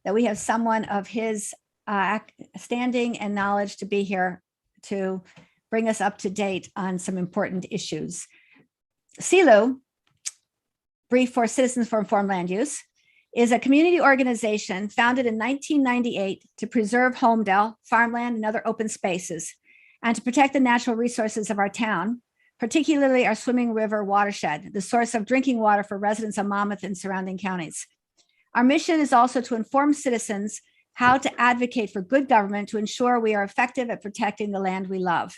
that we have someone of his standing and knowledge to be here to bring us up to date on some important issues. CILU, brief for Citizens for Informed Land Use, is a community organization founded in 1998 to preserve homedale, farmland, and other open spaces, and to protect the natural resources of our town, particularly our swimming river watershed, the source of drinking water for residents of Monmouth and surrounding counties. Our mission is also to inform citizens how to advocate for good government to ensure we are effective at protecting the land we love.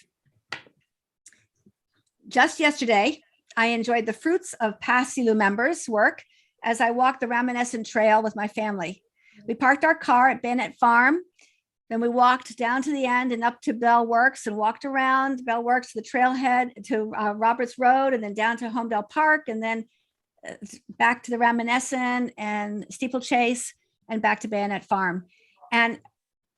Just yesterday, I enjoyed the fruits of past CILU members' work as I walked the Reminiscent Trail with my family. We parked our car at Bennett Farm. Then we walked down to the end and up to Bell Works and walked around Bell Works to the trailhead to Roberts Road and then down to Homedale Park and then back to the Reminiscent and Steeplechase and back to Bayonet Farm. And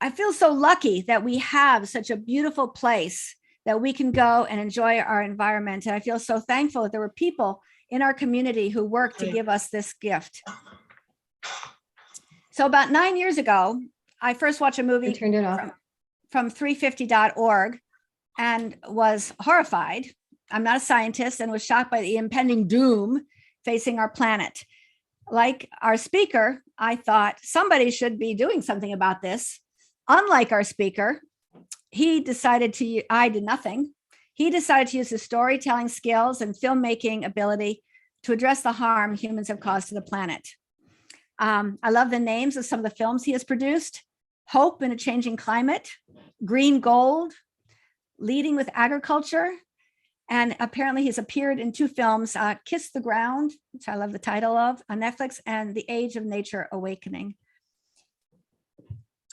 I feel so lucky that we have such a beautiful place that we can go and enjoy our environment. And I feel so thankful that there were people in our community who worked to give us this gift. So about 9 years ago, I first watched a movie from 350.org and was horrified. I'm not a scientist and was shocked by the impending doom facing our planet. Like our speaker, I thought somebody should be doing something about this. Unlike our speaker, I did nothing. He decided to use his storytelling skills and filmmaking ability to address the harm humans have caused to the planet. I love the names of some of the films he has produced: Hope in a Changing Climate, Green Gold, Leading with Agriculture, and apparently he's appeared in 2 films, Kiss the Ground, which I love the title of, on Netflix, and The Age of Nature Awakening.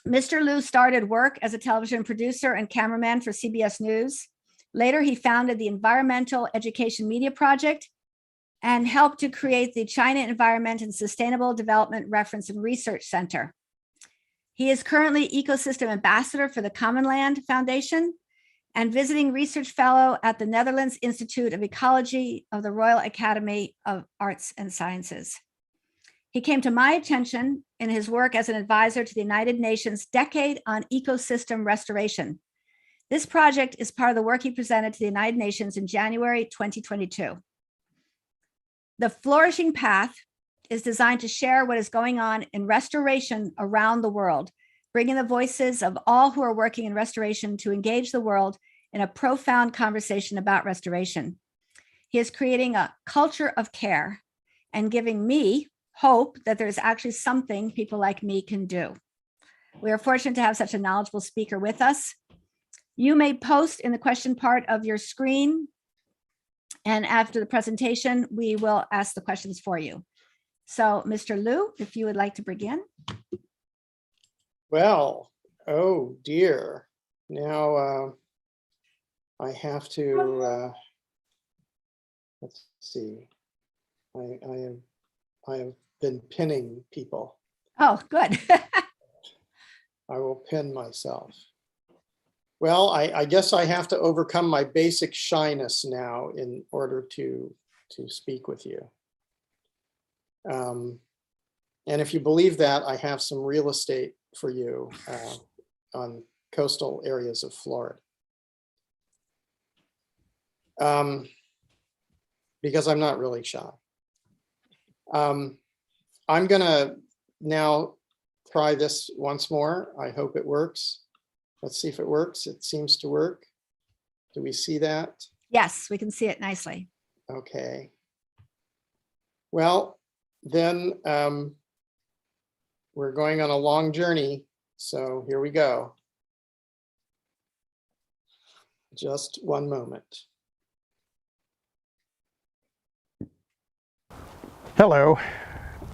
Mr. Liu started work as a television producer and cameraman for CBS News. Later, he founded the Environmental Education Media Project and helped to create the China Environment and Sustainable Development Reference and Research Center. He is currently Ecosystem Ambassador for the Common Land Foundation and visiting research fellow at the Netherlands Institute of Ecology of the Royal Academy of Arts and Sciences. He came to my attention in his work as an advisor to the United Nations Decade on Ecosystem Restoration. This project is part of the work he presented to the United Nations in January 2022. The Flourishing Path is designed to share what is going on in restoration around the world, bringing the voices of all who are working in restoration to engage the world in a profound conversation about restoration. He is creating a culture of care and giving me hope that there's actually something people like me can do. We are fortunate to have such a knowledgeable speaker with us. You may post in the question part of your screen, and after the presentation, we will ask the questions for you. So, Mr. Liu, if you would like to begin. Well, oh dear. Now I have to, let's see. I have been pinning people. Oh, good. I will pin myself. Well, I guess I have to overcome my basic shyness now in order to speak with you. And if you believe that, I have some real estate for you on coastal areas of Florida. Because I'm not really shy. I'm gonna now try this once more. I hope it works. Let's see if it works. It seems to work. Do we see that? Yes, we can see it nicely. Okay. Well, then we're going on a long journey. So here we go. Just one moment. Hello,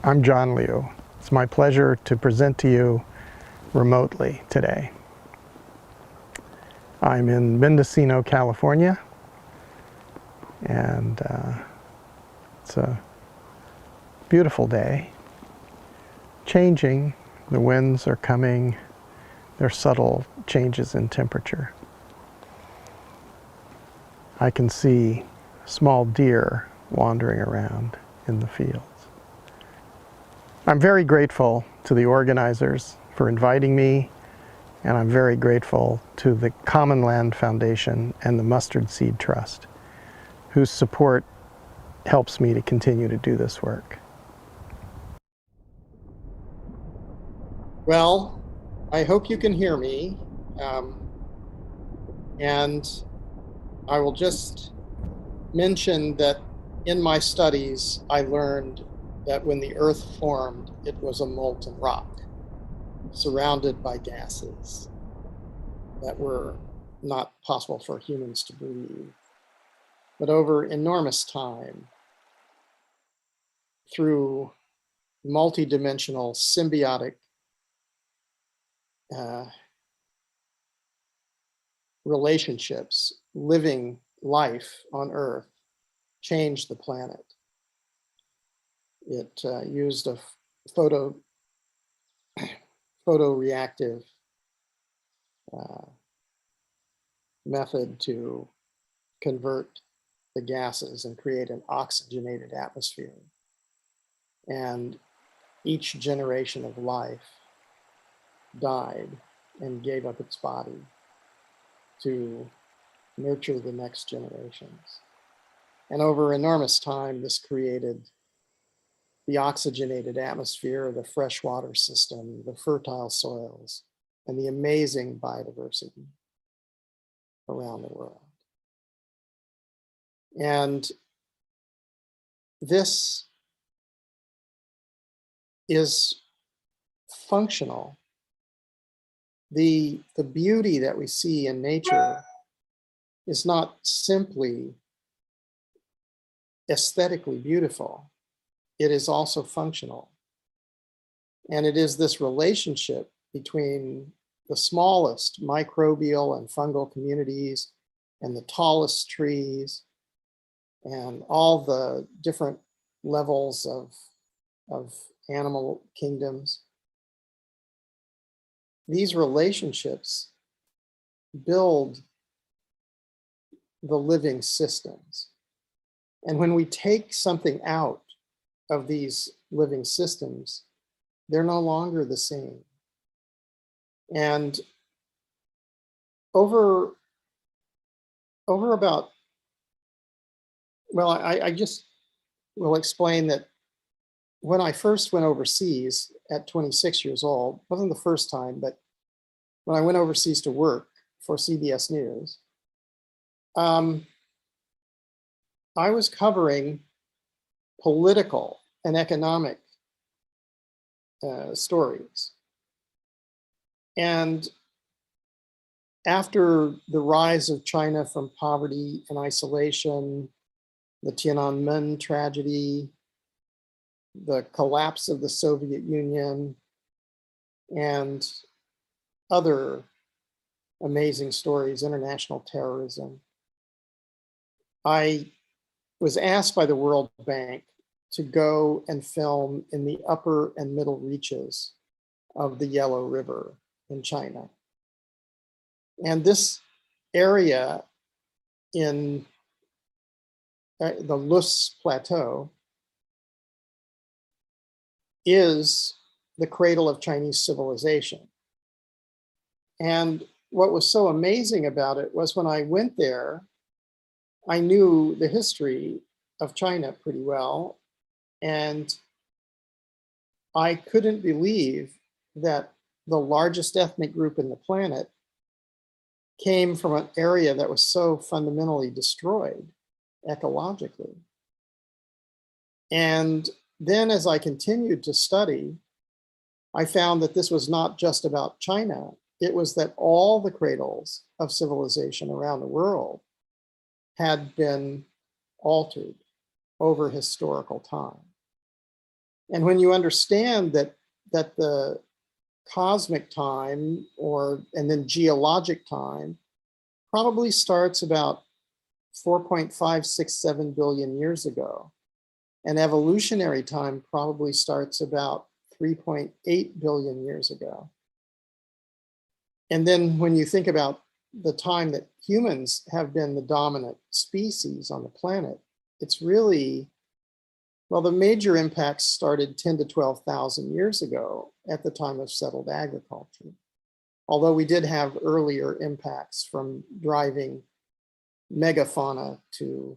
I'm John Liu. It's my pleasure to present to you remotely today. I'm in Mendocino, California, and it's a beautiful day. Changing, the winds are coming, there are subtle changes in temperature. I can see small deer wandering around in the fields. I'm very grateful to the organizers for inviting me, and I'm very grateful to the Common Land Foundation and the Mustard Seed Trust, whose support helps me to continue to do this work. Well, I hope you can hear me. And I will just mention that in my studies, I learned that when the Earth formed, it was a molten rock surrounded by gases that were not possible for humans to breathe. But over enormous time, through multidimensional symbiotic relationships, living life on Earth changed the planet. It used a photoreactive method to convert the gases and create an oxygenated atmosphere. And each generation of life died and gave up its body to nurture the next generations. And over enormous time, this created the oxygenated atmosphere, the freshwater system, the fertile soils, and the amazing biodiversity around the world. And this is functional. The beauty that we see in nature is not simply aesthetically beautiful, it is also functional. And it is this relationship between the smallest microbial and fungal communities and the tallest trees and all the different levels of animal kingdoms. These relationships build the living systems. And when we take something out of these living systems, they're no longer the same. And over about, well, I just will explain that when I first went overseas at 26 years old, wasn't the first time, but when I went overseas to work for CBS News, I was covering political and economic stories. And after the rise of China from poverty and isolation, the Tiananmen tragedy, the collapse of the Soviet Union, and other amazing stories, international terrorism, I was asked by the World Bank to go and film in the upper and middle reaches of the Yellow River in China. And this area in the Lus Plateau is the cradle of Chinese civilization. And what was so amazing about it was when I went there, I knew the history of China pretty well, and I couldn't believe that the largest ethnic group in the planet came from an area that was so fundamentally destroyed ecologically. And then as I continued to study, I found that this was not just about China. It was that all the cradles of civilization around the world had been altered over historical time. And when you understand that the cosmic time and then geologic time probably starts about 4.567 billion years ago, and evolutionary time probably starts about 3.8 billion years ago. And then when you think about the time that humans have been the dominant species on the planet, it's really, well, the major impacts started 10 to 12,000 years ago. at the time of settled agriculture. Although we did have earlier impacts from driving megafauna to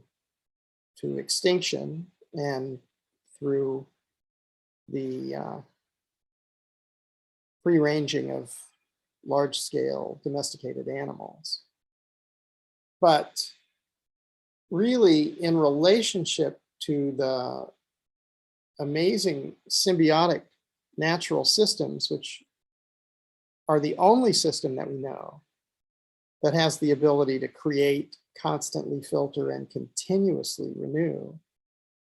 extinction and through the free ranging of large-scale domesticated animals. But really, in relationship to the amazing symbiotic natural systems, which are the only system that we know that has the ability to create, constantly filter, and continuously renew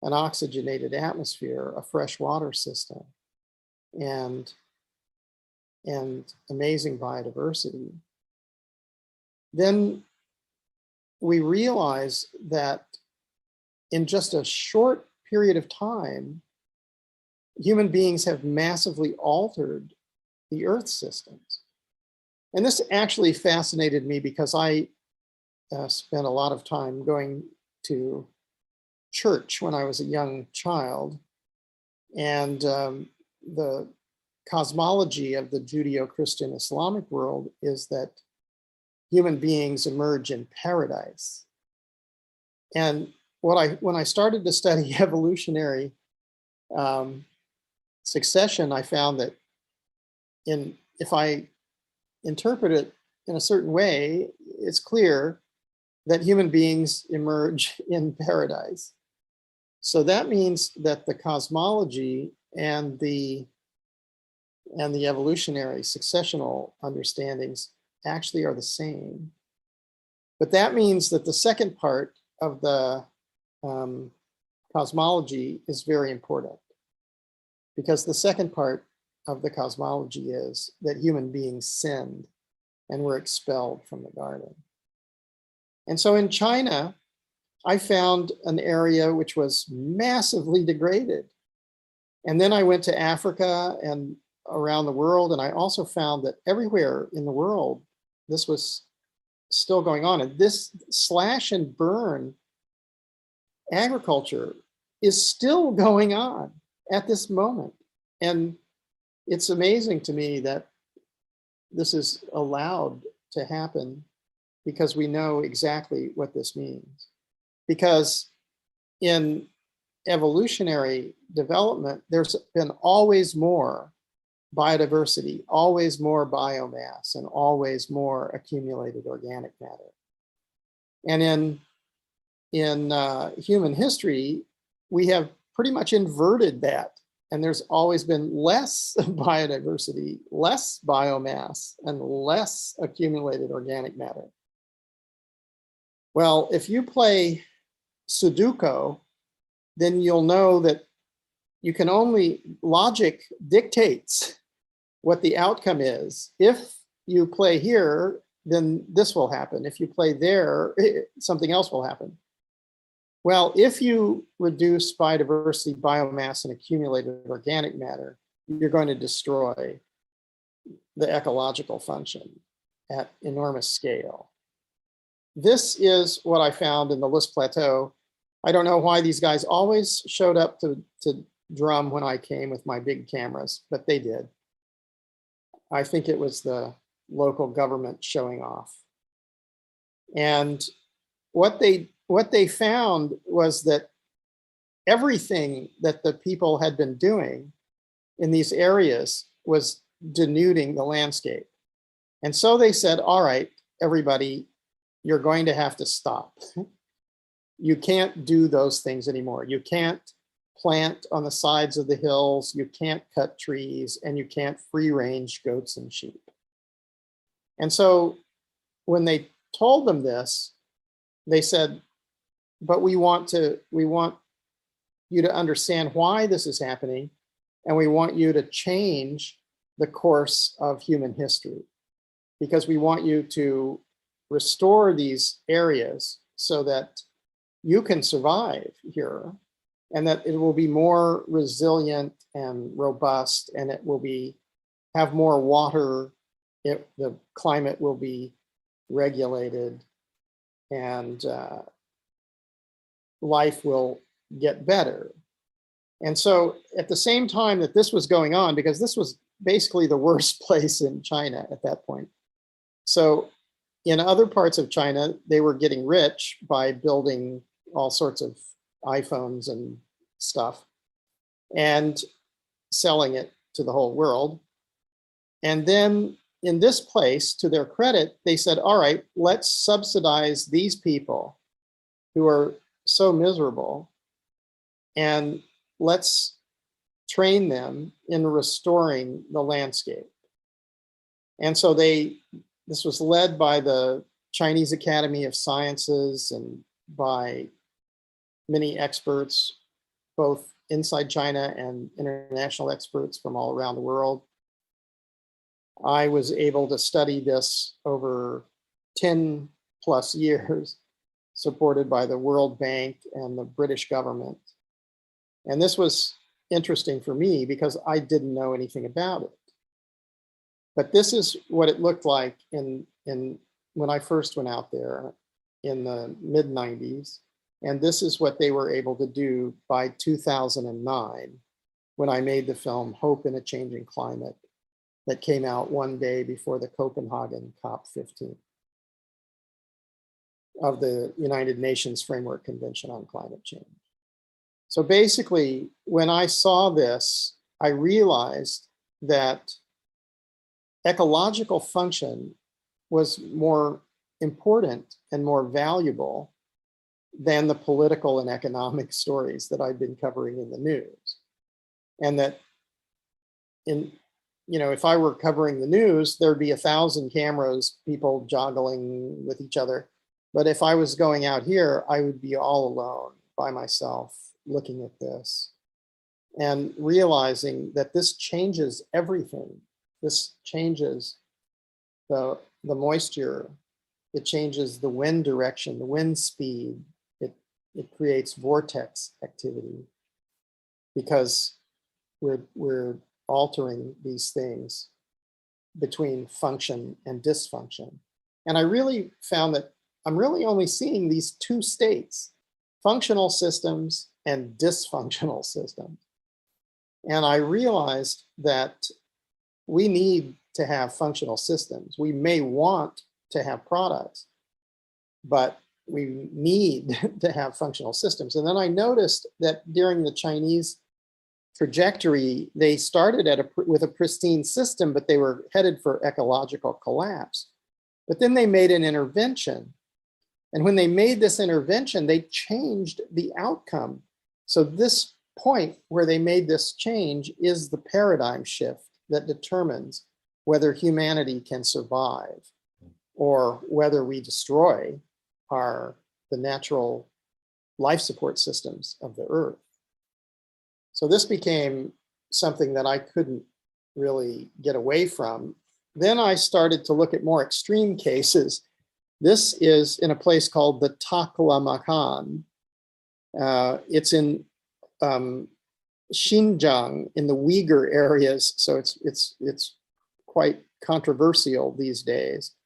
an oxygenated atmosphere, a fresh water system, and amazing biodiversity, then we realize that in just a short period of time, human beings have massively altered the Earth systems. And this actually fascinated me because I spent a lot of time going to church when I was a young child. And the cosmology of the Judeo-Christian Islamic world is that human beings emerge in paradise. And when I started to study evolutionary succession, I found that if I interpret it in a certain way, it's clear that human beings emerge in paradise. So that means that the cosmology and the evolutionary successional understandings actually are the same. But that means that the second part of the cosmology is very important, because the second part of the cosmology is that human beings sinned and were expelled from the garden. And so in China, I found an area which was massively degraded. And then I went to Africa and around the world, and I also found that everywhere in the world, this was still going on. And this slash and burn agriculture is still going on at this moment. And it's amazing to me that this is allowed to happen, because we know exactly what this means. Because in evolutionary development, there's been always more biodiversity, always more biomass, and always more accumulated organic matter. And in human history, we have pretty much inverted that. And there's always been less biodiversity, less biomass, and less accumulated organic matter. Well, if you play Sudoku, then you'll know that logic dictates what the outcome is. If you play here, then this will happen. If you play there, something else will happen. Well, if you reduce biodiversity, biomass, and accumulated organic matter, you're going to destroy the ecological function at enormous scale. This is what I found in the List Plateau. I don't know why these guys always showed up to drum when I came with my big cameras, but they did. I think it was the local government showing off. And what they found was that everything that the people had been doing in these areas was denuding the landscape. And so they said, all right, everybody, you're going to have to stop. You can't do those things anymore. You can't plant on the sides of the hills, you can't cut trees, and you can't free range goats and sheep. And so when they told them this, they said, but we want you to understand why this is happening, and we want you to change the course of human history, because we want you to restore these areas so that you can survive here, and that it will be more resilient and robust, and it will have more water, the climate will be regulated, and life will get better. And so at the same time that this was going on, because this was basically the worst place in China at that point. So in other parts of China, they were getting rich by building all sorts of iPhones and stuff and selling it to the whole world. And then in this place, to their credit, they said, all right, let's subsidize these people who are so miserable, and let's train them in restoring the landscape. And so this was led by the Chinese Academy of Sciences and by many experts, both inside China and international experts from all around the world. I was able to study this over 10 plus years, supported by the World Bank and the British government. And this was interesting for me because I didn't know anything about it. But this is what it looked like when I first went out there in the mid 90s. And this is what they were able to do by 2009, when I made the film Hope in a Changing Climate, that came out one day before the Copenhagen COP15 of the United Nations Framework Convention on Climate Change. So basically, when I saw this, I realized that ecological function was more important and more valuable than the political and economic stories that I've been covering in the news. And that if I were covering the news, there'd be 1,000 cameras, people joggling with each other. But if I was going out here, I would be all alone by myself looking at this and realizing that this changes everything. This changes the moisture. It changes the wind direction, the wind speed. It creates vortex activity because we're altering these things between function and dysfunction. And I really found that I'm really only seeing these two states, functional systems and dysfunctional systems. And I realized that we need to have functional systems. We may want to have products, but we need to have functional systems. And then I noticed that during the Chinese trajectory, they started with a pristine system, but they were headed for ecological collapse. But then they made an intervention. And when they made this intervention, they changed the outcome. So this point where they made this change is the paradigm shift that determines whether humanity can survive or whether we destroy the natural life support systems of the earth. So this became something that I couldn't really get away from. Then I started to look at more extreme cases. This is in a place called the Taklamakan. It's in Xinjiang, in the Uyghur areas, so it's quite controversial these days.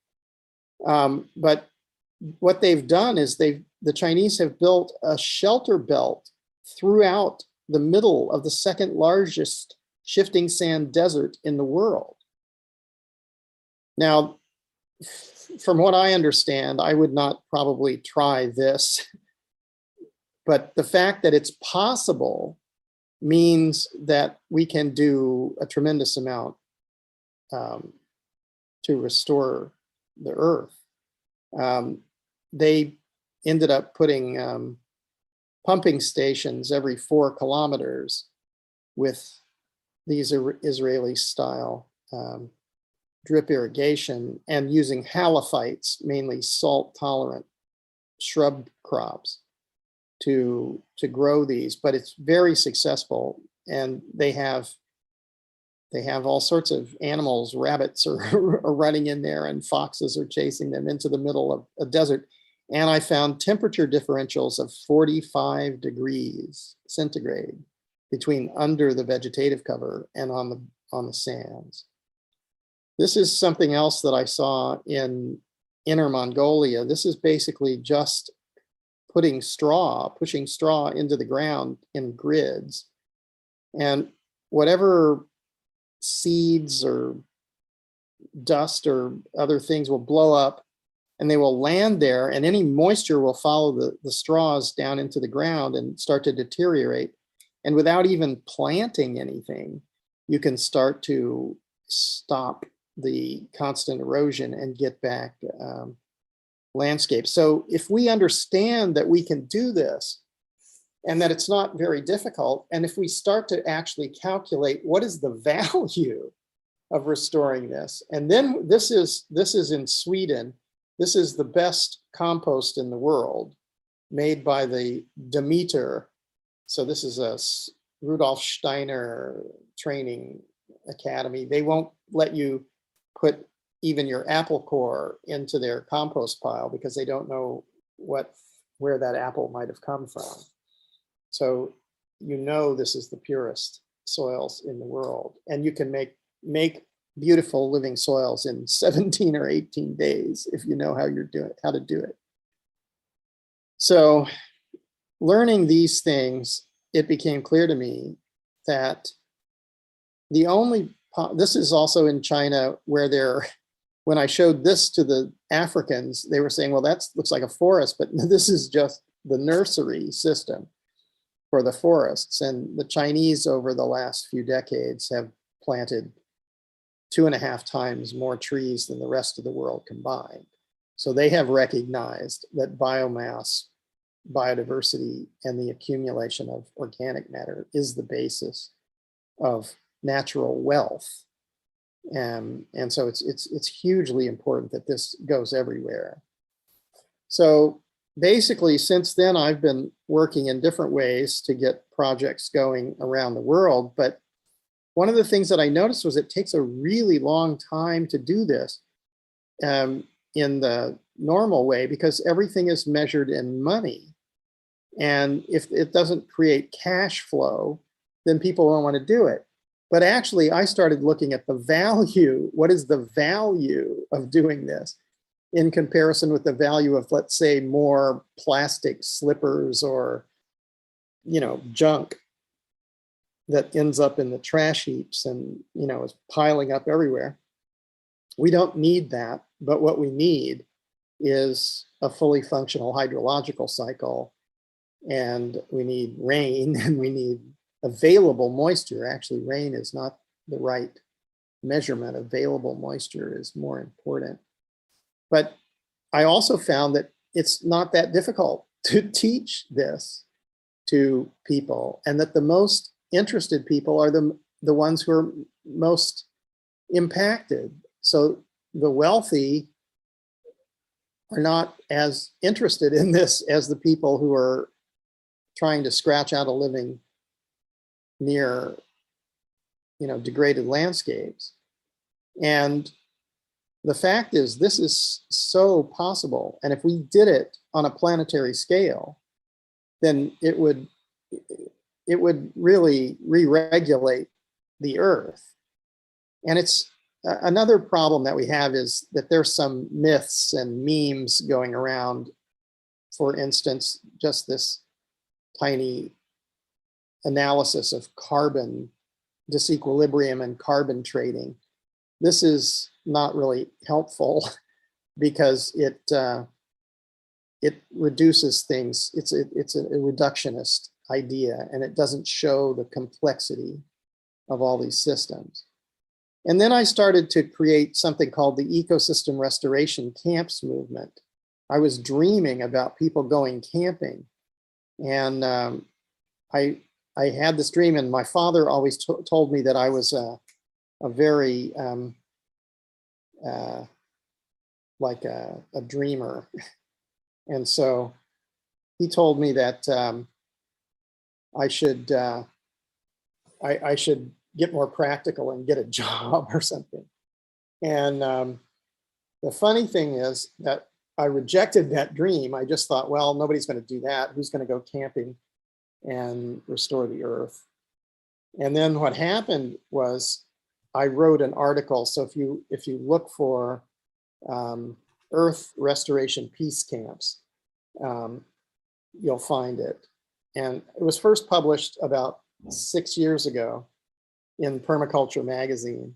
But what they've done is the Chinese have built a shelter belt throughout the middle of the second largest shifting sand desert in the world. Now, from what I understand, I would not probably try this, but the fact that it's possible means that we can do a tremendous amount to restore the earth. They ended up putting pumping stations every 4 kilometers with these Israeli style drip irrigation and using halophytes, mainly salt tolerant shrub crops to grow these, but it's very successful. And they have all sorts of animals. Rabbits are running in there and foxes are chasing them into the middle of a desert. And I found temperature differentials of 45 degrees centigrade between under the vegetative cover and on the sands. This is something else that I saw in Inner Mongolia. This is basically pushing straw into the ground in grids. And whatever seeds or dust or other things will blow up and they will land there, and any moisture will follow the straws down into the ground and start to deteriorate. And without even planting anything, you can start to stop the constant erosion and get back landscape. So if we understand that we can do this and that it's not very difficult, and if we start to actually calculate what is the value of restoring this, and then this is in Sweden. This is the best compost in the world, made by the Demeter. So this is a Rudolf Steiner training academy. They won't let you put even your apple core into their compost pile because they don't know where that apple might have come from. So this is the purest soils in the world, and you can make beautiful living soils in 17 or 18 days if you know how to do it. So learning these things, it became clear to me that this is also in China, where when I showed this to the Africans, they were saying, well, that looks like a forest, but this is just the nursery system for the forests. And the Chinese over the last few decades have planted 2.5 times more trees than the rest of the world combined. So they have recognized that biomass, biodiversity, and the accumulation of organic matter is the basis of natural wealth. And so it's hugely important that this goes everywhere. So basically, since then, I've been working in different ways to get projects going around the world. But one of the things that I noticed was it takes a really long time to do this in the normal way, because everything is measured in money. And if it doesn't create cash flow, then people don't want to do it. But actually, I started looking at the value. What is the value of doing this in comparison with the value of, let's say, more plastic slippers or, junk that ends up in the trash heaps and, is piling up everywhere. We don't need that, but what we need is a fully functional hydrological cycle, and we need rain, and we need available moisture. Actually, rain is not the right measurement. Available moisture is more important. But I also found that it's not that difficult to teach this to people, and that the most interested people are the ones who are most impacted. So the wealthy are not as interested in this as the people who are trying to scratch out a living near, degraded landscapes. And the fact is, this is so possible. And if we did it on a planetary scale, then it would really re-regulate the Earth. And it's another problem that we have is that there's some myths and memes going around. For instance, just this tiny analysis of carbon disequilibrium and carbon trading. This is not really helpful because it reduces things. It's a reductionist idea, and it doesn't show the complexity of all these systems. And then I started to create something called the Ecosystem Restoration Camps movement. I was dreaming about people going camping, and I had this dream, and my father always told me that I was a very like a dreamer. And so he told me that I should get more practical and get a job or something. And the funny thing is that I rejected that dream. I just thought, well, nobody's going to do that. Who's going to go camping and restore the Earth? And then what happened was I wrote an article. So if you look for Earth Restoration Peace Camps, you'll find it. And it was first published about 6 years ago. in Permaculture magazine.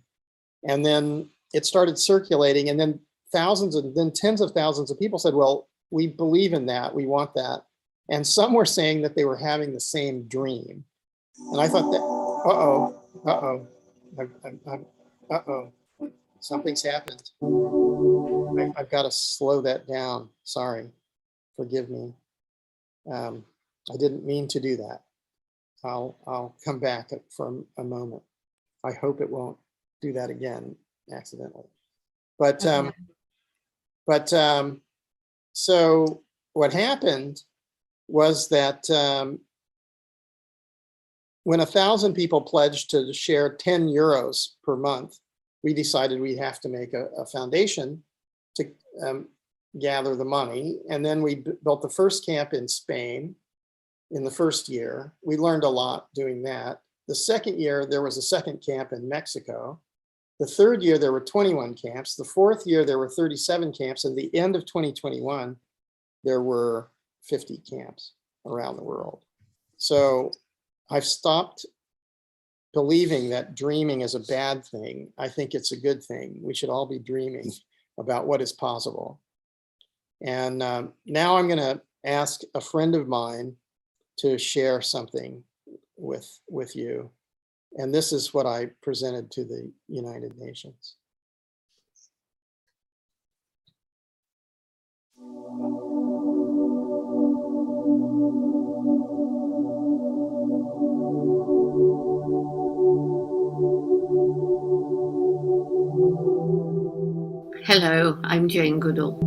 And then it started circulating, and then thousands and then tens of thousands of people said, well, we believe in that, we want that. And some were saying that they were having the same dream. And I thought that, something's happened. I've got to slow that down. Sorry, forgive me. I didn't mean to do that. I'll come back for a moment. I hope it won't do that again accidentally. But so what happened was that when 1,000 people pledged to share 10 euros per month, we decided we'd have to make a foundation to gather the money. And then we built the first camp in Spain in the first year. We learned a lot doing that. The second year, there was a second camp in Mexico. The third year, there were 21 camps. The fourth year, there were 37 camps. And the end of 2021, there were 50 camps around the world. So I've stopped believing that dreaming is a bad thing. I think it's a good thing. We should all be dreaming about what is possible. And now I'm going to ask a friend of mine to share something with you. And this is what I presented to the United Nations. Hello, I'm Jane Goodall.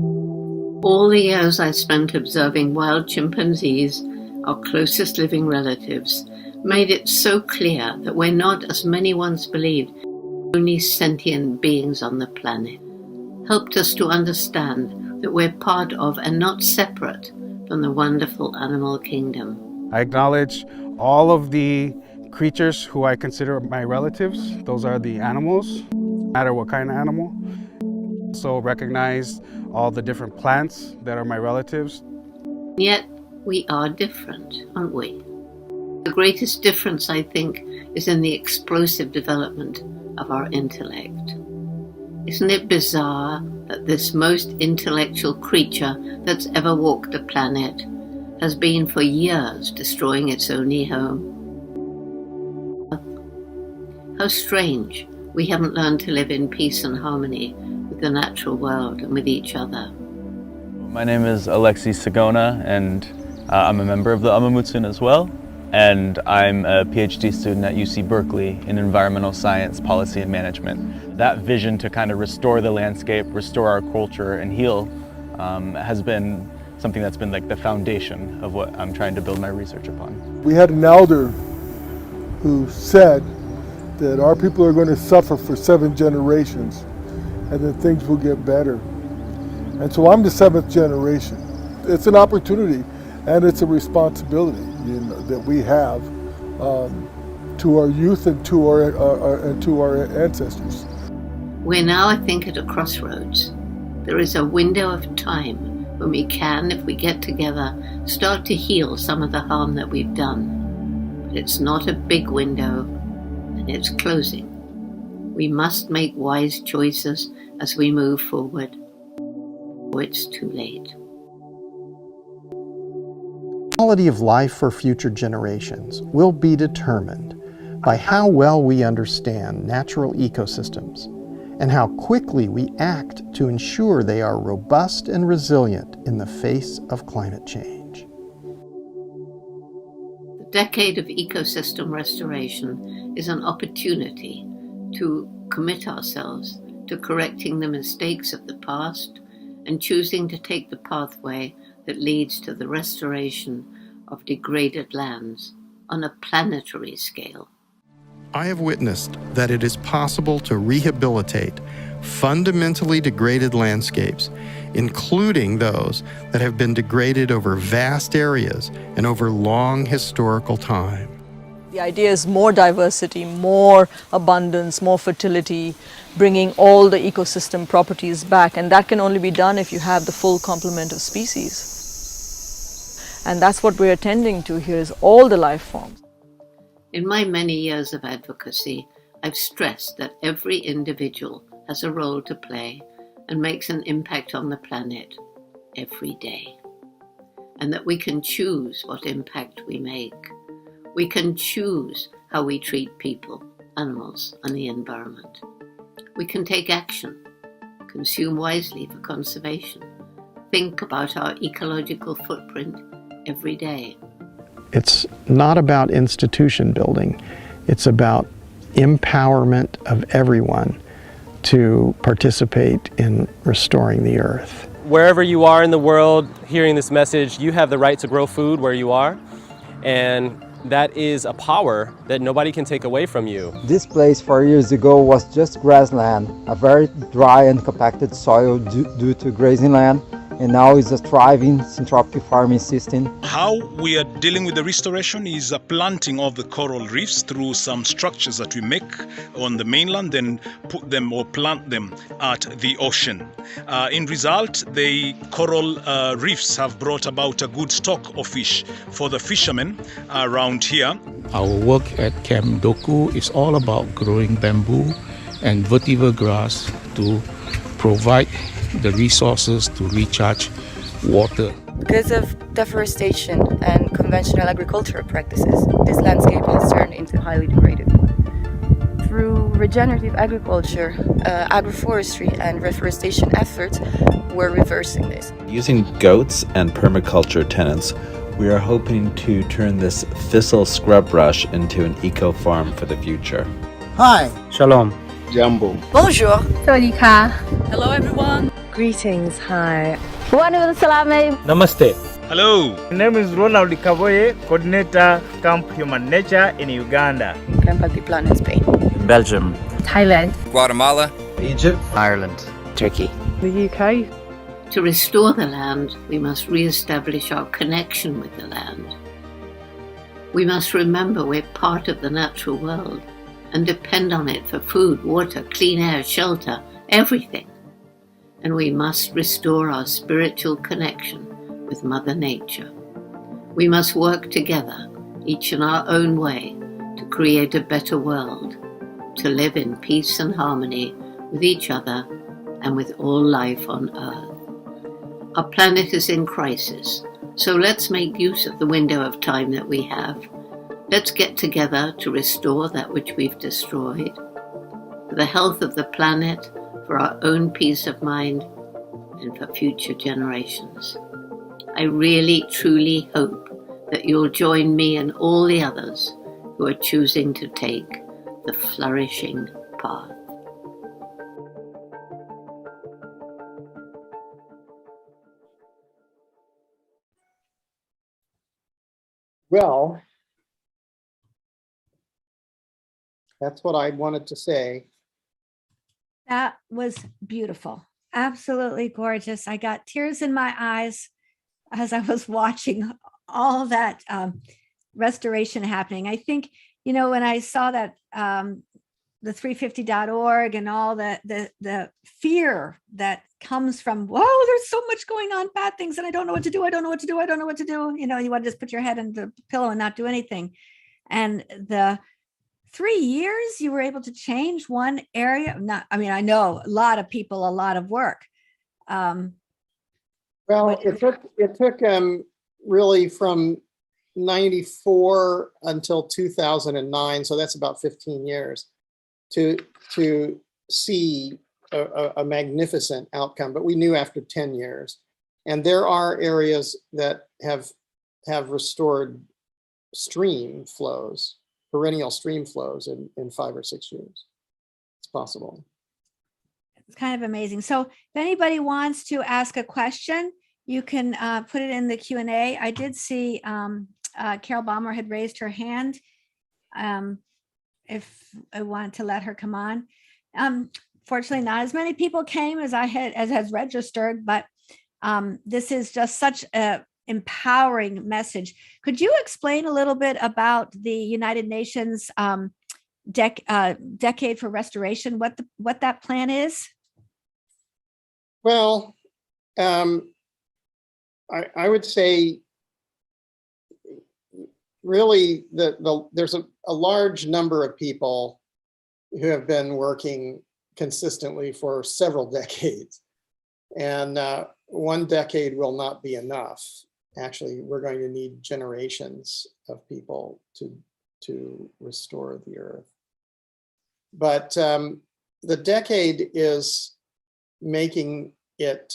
All the years I spent observing wild chimpanzees, our closest living relatives, made it so clear that we're not, as many once believed, only sentient beings on the planet. Helped us to understand that we're part of and not separate from the wonderful animal kingdom. I acknowledge all of the creatures who I consider my relatives. Those are the animals, no matter what kind of animal. So recognize all the different plants that are my relatives. Yet we are different, aren't we? The greatest difference, I think, is in the explosive development of our intellect. Isn't it bizarre that this most intellectual creature that's ever walked the planet has been for years destroying its only home? How strange we haven't learned to live in peace and harmony with the natural world and with each other. My name is Alexi Sagona, and I'm a member of the Amamutsun as well. And I'm a PhD student at UC Berkeley in environmental science, policy, and management. That vision to kind of restore the landscape, restore our culture, and heal has been something that's been like the foundation of what I'm trying to build my research upon. We had an elder who said that our people are going to suffer for 7 generations and then things will get better. And so I'm the 7th generation. It's an opportunity and it's a responsibility, that we have to our youth and to our ancestors. We're now, I think, at a crossroads. There is a window of time when we can, if we get together, start to heal some of the harm that we've done. But it's not a big window, and it's closing. We must make wise choices as we move forward, or it's too late. The quality of life for future generations will be determined by how well we understand natural ecosystems and how quickly we act to ensure they are robust and resilient in the face of climate change. The decade of ecosystem restoration is an opportunity to commit ourselves to correcting the mistakes of the past and choosing to take the pathway that leads to the restoration of degraded lands on a planetary scale. I have witnessed that it is possible to rehabilitate fundamentally degraded landscapes, including those that have been degraded over vast areas and over long historical time. The idea is more diversity, more abundance, more fertility, bringing all the ecosystem properties back, and that can only be done if you have the full complement of species. And that's what we're attending to here, is all the life forms. In my many years of advocacy, I've stressed that every individual has a role to play and makes an impact on the planet every day. And that we can choose what impact we make. We can choose how we treat people, animals, and the environment. We can take action, consume wisely for conservation, think about our ecological footprint every day. It's not about institution building. It's about empowerment of everyone to participate in restoring the earth. Wherever you are in the world hearing this message, you have the right to grow food where you are, and that is a power that nobody can take away from you. This place 4 years ago was just grassland, a very dry and compacted soil due to grazing land, and now it's a thriving syntropic farming system. How we are dealing with the restoration is a planting of the coral reefs through some structures that we make on the mainland, then put them or plant them at the ocean. In result, the coral reefs have brought about a good stock of fish for the fishermen around here. Our work at Camp Doku is all about growing bamboo and vetiver grass to provide the resources to recharge water. Because of deforestation and conventional agricultural practices, this landscape has turned into a highly degraded one. Through regenerative agriculture, agroforestry and reforestation efforts, we're reversing this. Using goats and permaculture tenants, we are hoping to turn this thistle scrub brush into an eco-farm for the future. Hi. Shalom. Jambo. Bonjour. Sawadika. Hello everyone. Greetings. Hi. Namaste. Hello. My name is Ronald Kavoye, coordinator Camp Human Nature in Uganda. Camp Altiplano in Spain. Belgium. Thailand. Guatemala. Egypt. Ireland. Turkey. The UK. To restore the land, we must re-establish our connection with the land. We must remember we're part of the natural world and depend on it for food, water, clean air, shelter, everything. And we must restore our spiritual connection with Mother Nature. We must work together, each in our own way, to create a better world, to live in peace and harmony with each other and with all life on Earth. Our planet is in crisis, so let's make use of the window of time that we have. Let's get together to restore that which we've destroyed, for the health of the planet, for our own peace of mind, and for future generations. I really, truly hope that you'll join me and all the others who are choosing to take the flourishing path. Well, that's what I wanted to say. That was beautiful. Absolutely gorgeous. I got tears in my eyes as I was watching all that restoration happening. I think, when I saw that the 350.org and all the fear that comes from, whoa, there's so much going on, bad things, and I don't know what to do. I don't know what to do. I don't know what to do. You want to just put your head in the pillow and not do anything. And the 3 years you were able to change one area. I know a lot of people, a lot of work. Well, it took really from 94 until 2009. So that's about 15 years to see a magnificent outcome, but we knew after 10 years. And there are areas that have restored stream flows, perennial stream flows in 5 or 6 years. It's possible. It's kind of amazing. So if anybody wants to ask a question, you can put it in the Q&A. I did see Carol Balmer had raised her hand. If I wanted to let her come on. Fortunately, not as many people came as has registered, but this is just such a empowering message. Could you explain a little bit about the United Nations Decade for Restoration, what that plan is? Well, I would say really there's a large number of people who have been working consistently for several decades. And one decade will not be enough. Actually, we're going to need generations of people to restore the earth. But the decade is making it,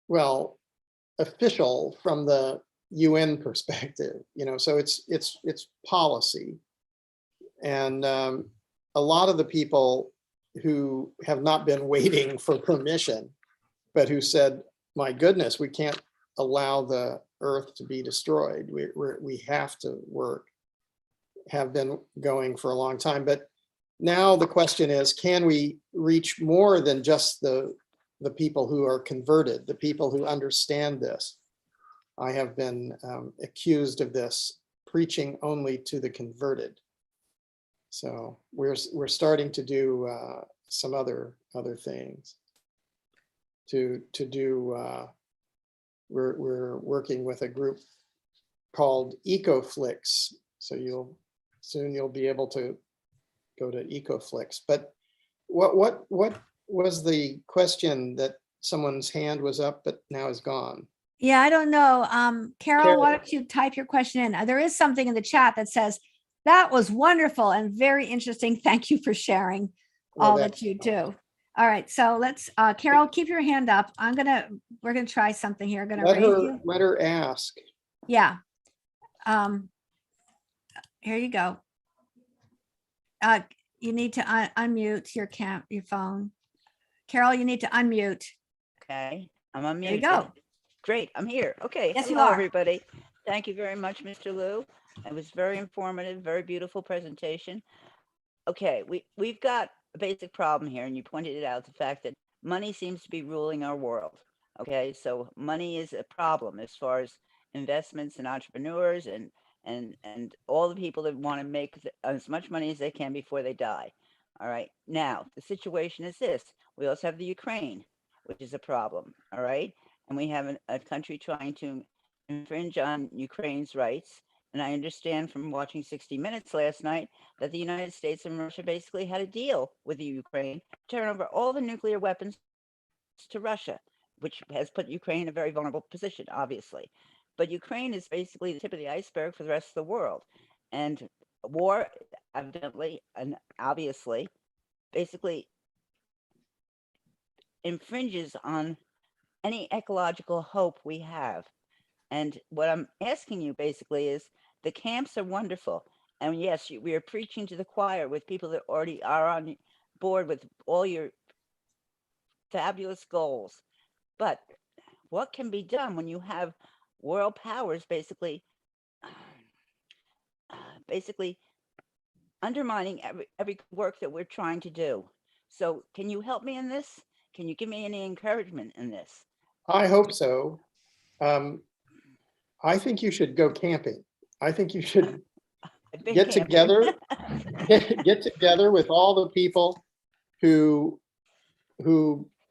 well, official from the UN perspective, so it's policy. And a lot of the people who have not been waiting for permission, but who said, my goodness, we can't allow the earth to be destroyed. We have to work, have been going for a long time. But now the question is, can we reach more than just the people who are converted, the people who understand this? I have been accused of this, preaching only to the converted. So we're starting to do some other things. To do, we're working with a group called EcoFlix. So soon you'll be able to go to EcoFlix. But what was the question that someone's hand was up but now is gone? Yeah, I don't know. Carol, why don't you type your question in? There is something in the chat that says, that was wonderful and very interesting. Thank you for sharing all that you do. All right, so let's, Carol, keep your hand up. We're gonna try something here. I'm gonna raise you. Let her ask. Yeah. Here you go. You need to unmute your phone. Carol, you need to unmute. Okay, I'm unmuted. There you go. Great, I'm here. Okay, yes, hello you are. Everybody. Thank you very much, Mr. Liu. It was very informative, very beautiful presentation. Okay, we've got a basic problem here, and you pointed it out, the fact that money seems to be ruling our world. Okay, so money is a problem as far as investments and entrepreneurs and all the people that want to make as much money as they can before they die. All right, now the situation is this. We also have the Ukraine, which is a problem. All right, and we have a country trying to infringe on Ukraine's rights. And I understand from watching 60 Minutes last night that the United States and Russia basically had a deal with the Ukraine to turn over all the nuclear weapons to Russia, which has put Ukraine in a very vulnerable position, obviously. But Ukraine is basically the tip of the iceberg for the rest of the world. And war, evidently and obviously, basically infringes on any ecological hope we have. And what I'm asking you basically is, the camps are wonderful. And yes, we are preaching to the choir with people that already are on board with all your fabulous goals. But what can be done when you have world powers basically undermining every work that we're trying to do? So can you help me in this? Can you give me any encouragement in this? I hope so. I think you should go camping. I think you should get together, get together with all the people who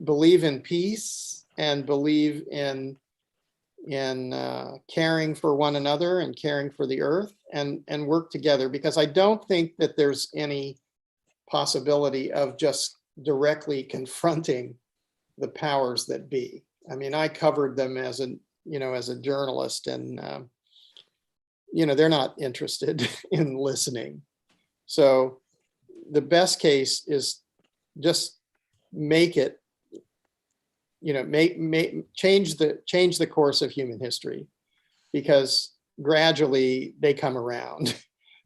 believe in peace and believe in caring for one another and caring for the earth, and work together, because I don't think that there's any possibility of just directly confronting the powers that be. I mean, I covered them as a journalist, and they're not interested in listening. So the best case is just make it, change the course of human history, because gradually they come around.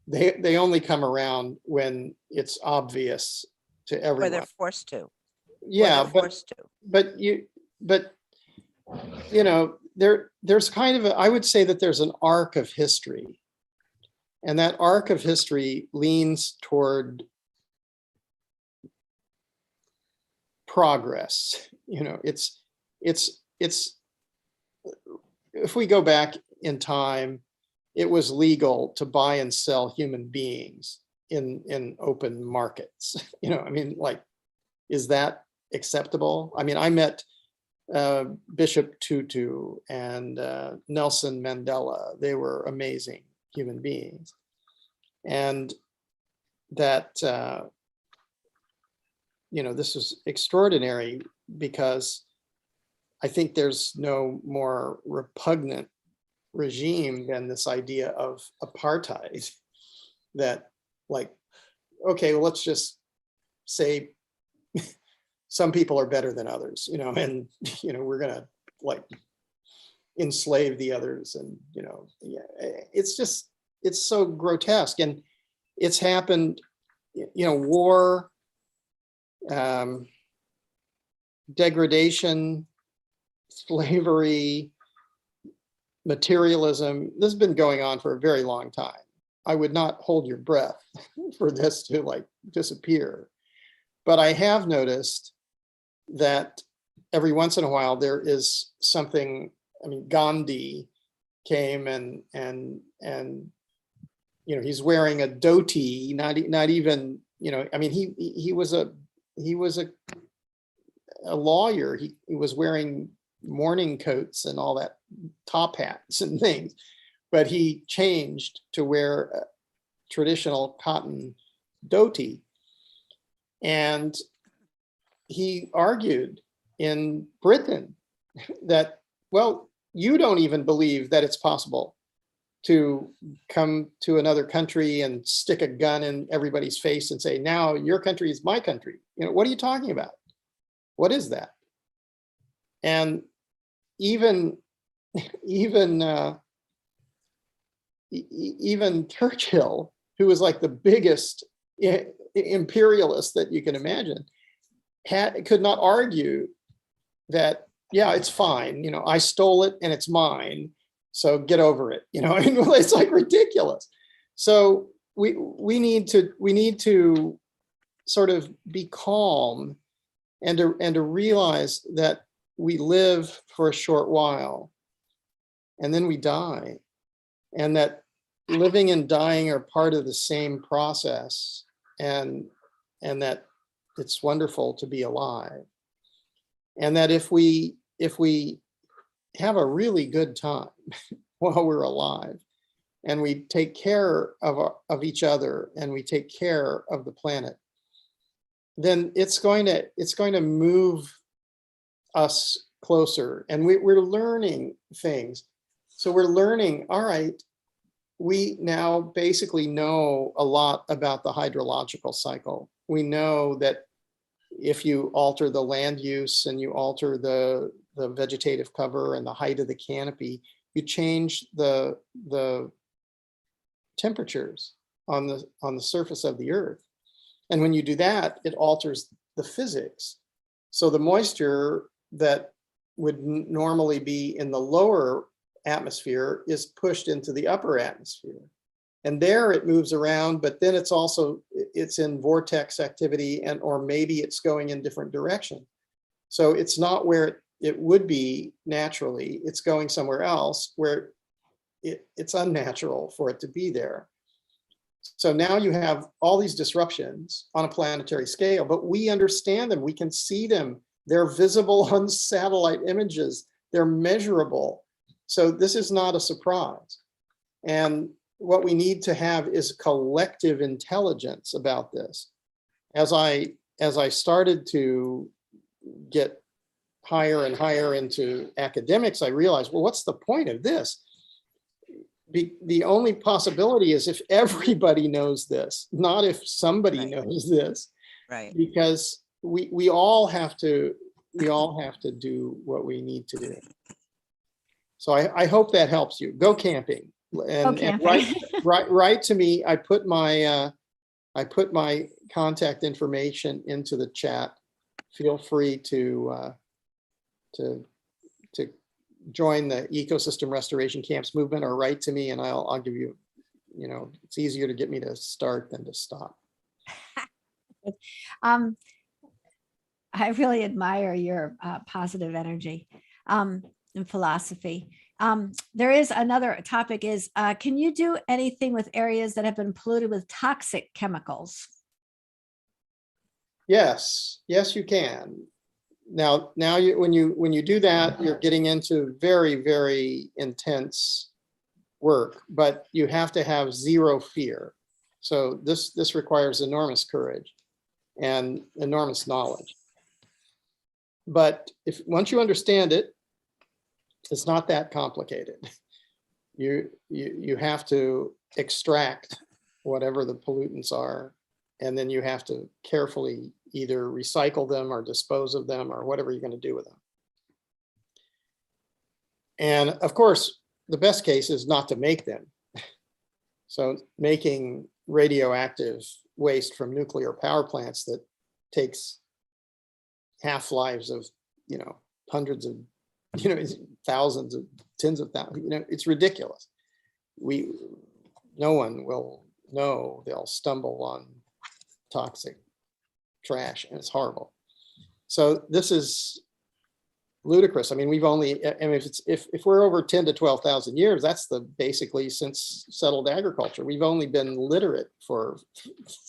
They only come around when it's obvious to everyone. Where they're forced to. Yeah, there's kind of I would say that there's an arc of history, and that arc of history leans toward progress. It's if we go back in time, it was legal to buy and sell human beings in open markets. Is that acceptable? I mean, I met Bishop Tutu and Nelson Mandela. They were amazing human beings. And that, this was extraordinary because I think there's no more repugnant regime than this idea of apartheid, that like, okay, well, let's just say some people are better than others, and, we're going to like enslave the others. And, it's so grotesque. And it's happened, war, degradation, slavery, materialism. This has been going on for a very long time. I would not hold your breath for this to like disappear. But I have noticed that every once in a while there is something. I mean, Gandhi came and he's wearing a dhoti, not even, I mean, he was a lawyer. He was wearing morning coats and all that, top hats and things, but he changed to wear a traditional cotton dhoti. And he argued in Britain that, well, you don't even believe that it's possible to come to another country and stick a gun in everybody's face and say, now your country is my country. What are you talking about? What is that? And even Churchill, who was like the biggest imperialist that you can imagine, could not argue that, yeah, it's fine. I stole it and it's mine. So get over it. It's like ridiculous. So we need to sort of be calm and to realize that we live for a short while and then we die, and that living and dying are part of the same process, and that it's wonderful to be alive. And that if we have a really good time while we're alive, and we take care of each other, and we take care of the planet, then it's going to move us closer. And we're learning things. So we're learning, all right, we now basically know a lot about the hydrological cycle. We know that if you alter the land use and you alter the vegetative cover and the height of the canopy, you change the temperatures on the surface of the earth. And when you do that, it alters the physics. So the moisture that would normally be in the lower atmosphere is pushed into the upper atmosphere. And there it moves around, but then it's in vortex activity, or maybe it's going in different direction. So it's not where it would be naturally, it's going somewhere else where it's unnatural for it to be there. So now you have all these disruptions on a planetary scale, but we understand them, we can see them. They're visible on satellite images, they're measurable. So this is not a surprise. And what we need to have is collective intelligence about this. As I started to get higher and higher into academics, I realized, well, what's the point of this? The only possibility is if everybody knows this, not if somebody knows this. Right. Because we all have to do what we need to do. So I hope that helps you. Go camping. And write to me. I put my contact information into the chat. Feel free to join the ecosystem restoration camps movement, or write to me, and I'll give you. It's easier to get me to start than to stop. I really admire your positive energy and philosophy. There is another topic is, can you do anything with areas that have been polluted with toxic chemicals? Yes, you can. Now when you do that, you're getting into very, very intense work, but you have to have zero fear. So this requires enormous courage and enormous knowledge. But if once you understand it, it's not that complicated. You have to extract whatever the pollutants are, and then you have to carefully either recycle them or dispose of them or whatever you're going to do with them. And of course, the best case is not to make them. So making radioactive waste from nuclear power plants that takes half-lives of, hundreds of, thousands of, tens of thousands, it's ridiculous. No one will know. They'll stumble on toxic trash, and it's horrible. So this is ludicrous. I mean, if we're over 10 to 12,000 years, that's basically since settled agriculture. We've only been literate for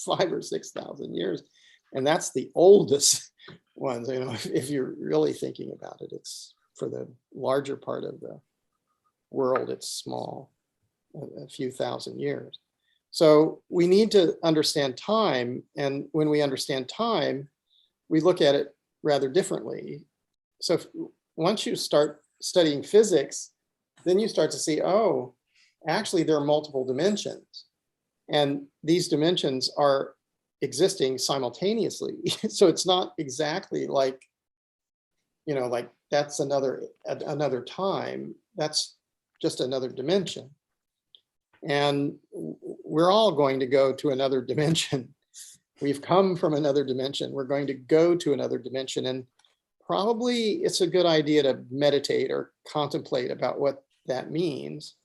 5,000 or 6,000 years. And that's the oldest ones, if you're really thinking about it. It's for the larger part of the world, it's small, a few thousand years. So we need to understand time. And when we understand time, we look at it rather differently. So once you start studying physics, then you start to see, oh, actually there are multiple dimensions. And these dimensions are existing simultaneously. So it's not exactly like, like that's another time. That's just another dimension. And we're all going to go to another dimension. We've come from another dimension. We're going to go to another dimension. And probably it's a good idea to meditate or contemplate about what that means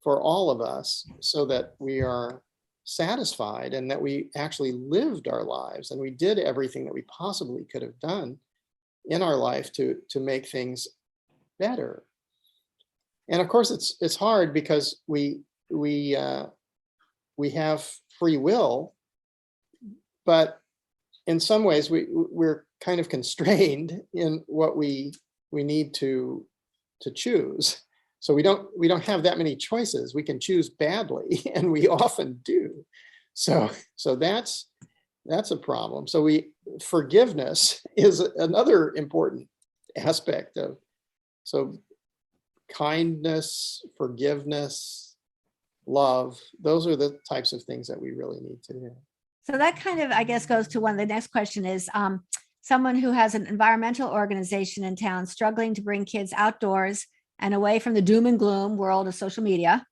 for all of us, so that we are satisfied and that we actually lived our lives and we did everything that we possibly could have done in our life to make things better. And of course, it's hard because we have free will, but in some ways we're kind of constrained in what we need to choose. So we don't have that many choices. We can choose badly, and we often do. So that's a problem. So forgiveness is another important aspect of, so kindness, forgiveness, love, those are the types of things that we really need to do. So that kind of, I guess, goes to one. The next question is, someone who has an environmental organization in town struggling to bring kids outdoors and away from the doom and gloom world of social media.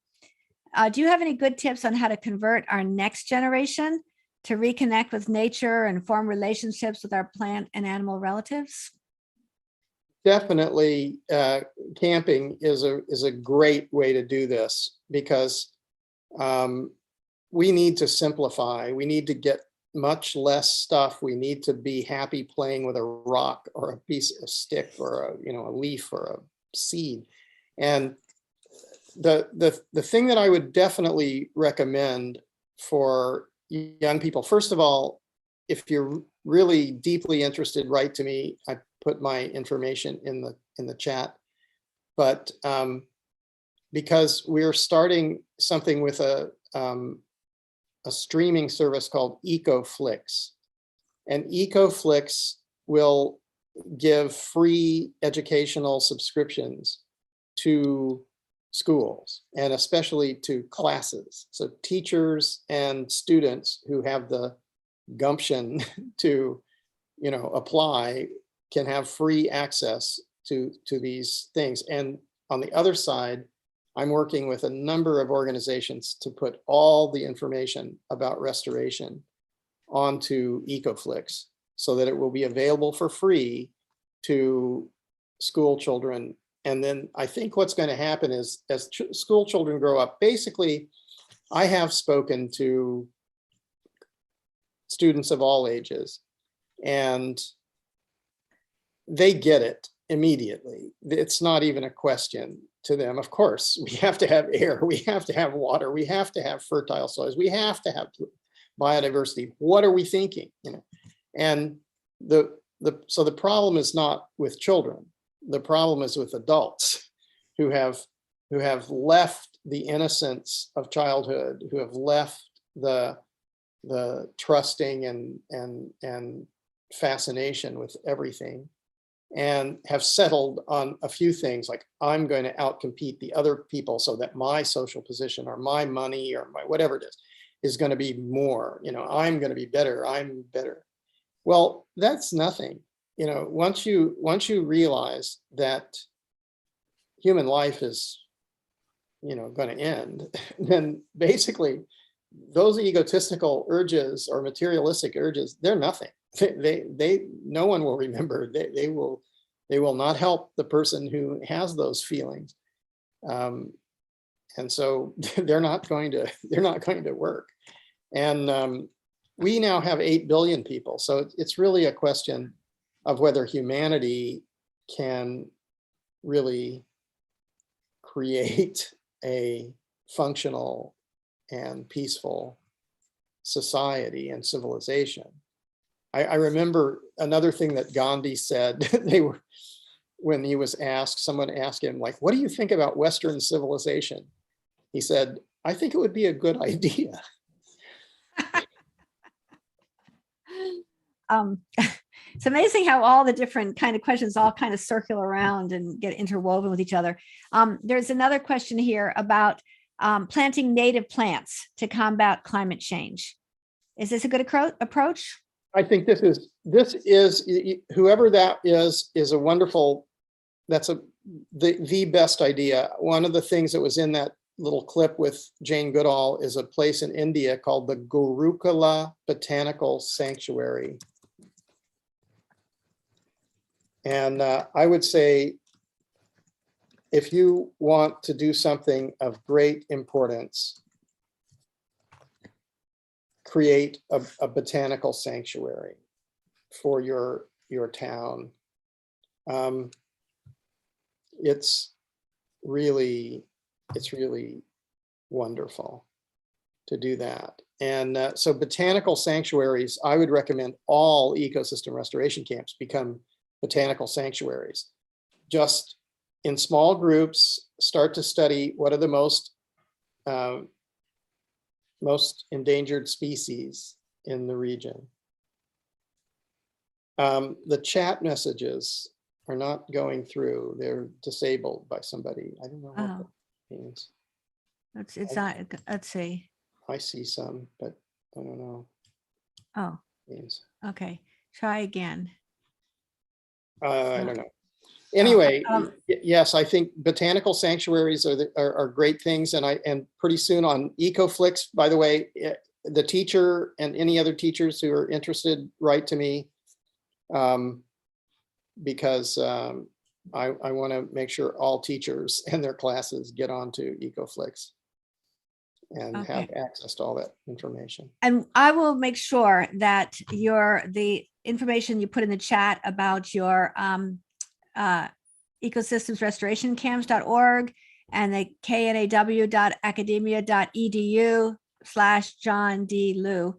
Do you have any good tips on how to convert our next generation to reconnect with nature and form relationships with our plant and animal relatives? Definitely, camping is a great way to do this, because we need to simplify. We need to get much less stuff. We need to be happy playing with a rock or a piece of stick or a leaf or a seed. And the thing that I would definitely recommend for young people, first of all, if you're really deeply interested, write to me. I put my information in the chat. But because we're starting something with a streaming service called EcoFlix, and EcoFlix will give free educational subscriptions to schools, and especially to classes. So teachers and students who have the gumption to, apply can have free access to these things. And on the other side, I'm working with a number of organizations to put all the information about restoration onto EcoFlix, so that it will be available for free to school children. And then I think what's going to happen is, as school children grow up, basically, I have spoken to students of all ages, and they get it immediately. It's not even a question to them. Of course, we have to have air, we have to have water, we have to have fertile soils, we have to have biodiversity. What are we thinking? And so the problem is not with children. The problem is with adults who have left the innocence of childhood, who have left the the trusting and fascination with everything, and have settled on a few things like, I'm going to outcompete the other people so that my social position or my money or my whatever it is going to be more, I'm going to be better, I'm better. Well, that's nothing. Once you realize that human life is, going to end, then basically those egotistical urges or materialistic urges, they're nothing. No one will remember. They will not help the person who has those feelings, and so they're not going to work. And we now have 8 billion people, so it's really a question of whether humanity can really create a functional and peaceful society and civilization. I remember another thing that Gandhi said. When he was asked, someone asked him, like, what do you think about Western civilization? He said, I think it would be a good idea. It's amazing how all the different kind of questions all kind of circle around and get interwoven with each other. There's another question here about planting native plants to combat climate change. Is this a good approach? I think this is whoever that is a wonderful, that's the best idea. One of the things that was in that little clip with Jane Goodall is a place in India called the Gurukula Botanical Sanctuary. And I would say, if you want to do something of great importance, create a botanical sanctuary for your town. It's really wonderful to do that. And so botanical sanctuaries, I would recommend all ecosystem restoration camps become botanical sanctuaries. Just in small groups, start to study what are the most endangered species in the region. The chat messages are not going through. They're disabled by somebody. I don't know what that means. It's not, let's see. I see some, but I don't know. Oh, Means. okay. Try again. I don't know. Anyway, yes, I think botanical sanctuaries are great things, and pretty soon on EcoFlix. By the way, the teacher and any other teachers who are interested, write to me, because I want to make sure all teachers and their classes get onto EcoFlix and have access to all that information. And I will make sure that the information you put in the chat about your ecosystemsrestorationcamps.org and the knaw.academia.edu/John D. Liu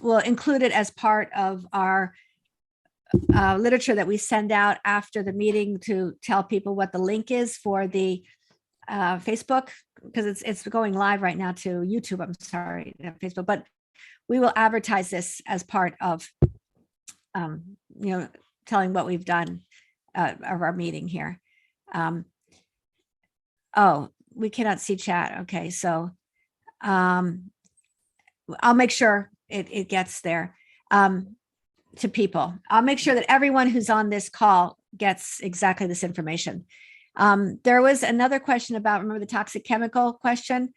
we'll include it as part of our literature that we send out after the meeting to tell people what the link is for the Facebook, because it's going live right now to YouTube. I'm sorry, Facebook, but we will advertise this as part of telling what we've done of our meeting here. Oh, we cannot see chat. Okay, so I'll make sure it gets there to people. I'll make sure that everyone who's on this call gets exactly this information. There was another question about, remember the toxic chemical question?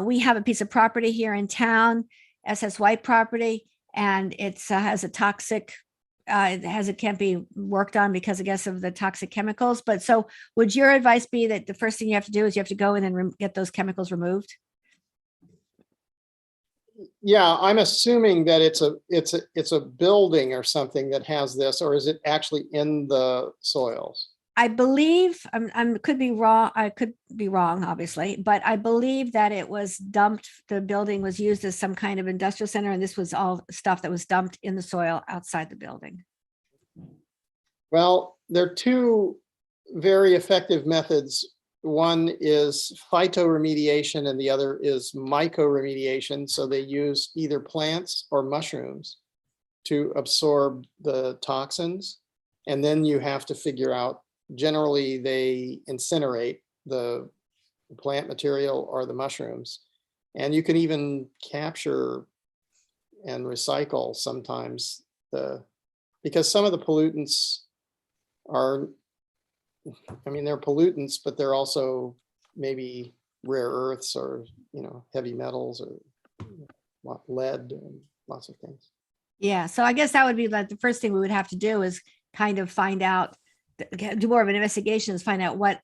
We have a piece of property here in town, SS White property, and it has a toxic, it can't be worked on because I guess of the toxic chemicals. But so would your advice be that the first thing you have to do is you have to go in and get those chemicals removed? Yeah, I'm assuming that it's a building or something that has this, or is it actually in the soils? I believe I could be wrong. I could be wrong, obviously, but I believe that it was dumped. The building was used as some kind of industrial center, and this was all stuff that was dumped in the soil outside the building. Well, there are two very effective methods one is phytoremediation and the other is mycoremediation. So they use either plants or mushrooms to absorb the toxins. And then you have to figure out, generally they incinerate the plant material or the mushrooms. And you can even capture and recycle sometimes because some of the pollutants are, I mean, they're pollutants, but they're also maybe rare earths or, heavy metals or lead and lots of things. Yeah, so I guess that would be like the first thing we would have to do is kind of find out, do more of an investigation, is find out what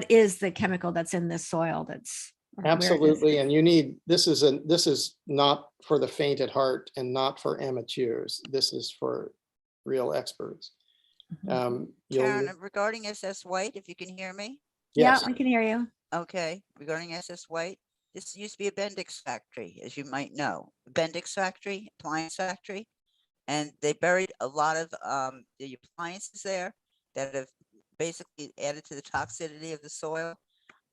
is the chemical that's in this soil that's. Absolutely, and you need, this is not for the faint at heart and not for amateurs. This is for real experts. Karen, regarding SS White, if you can hear me. Yes. Yeah, I can hear you. Okay, regarding SS White, this used to be a Bendix factory, as you might know, Bendix factory, appliance factory, and they buried a lot of the appliances there that have basically added to the toxicity of the soil,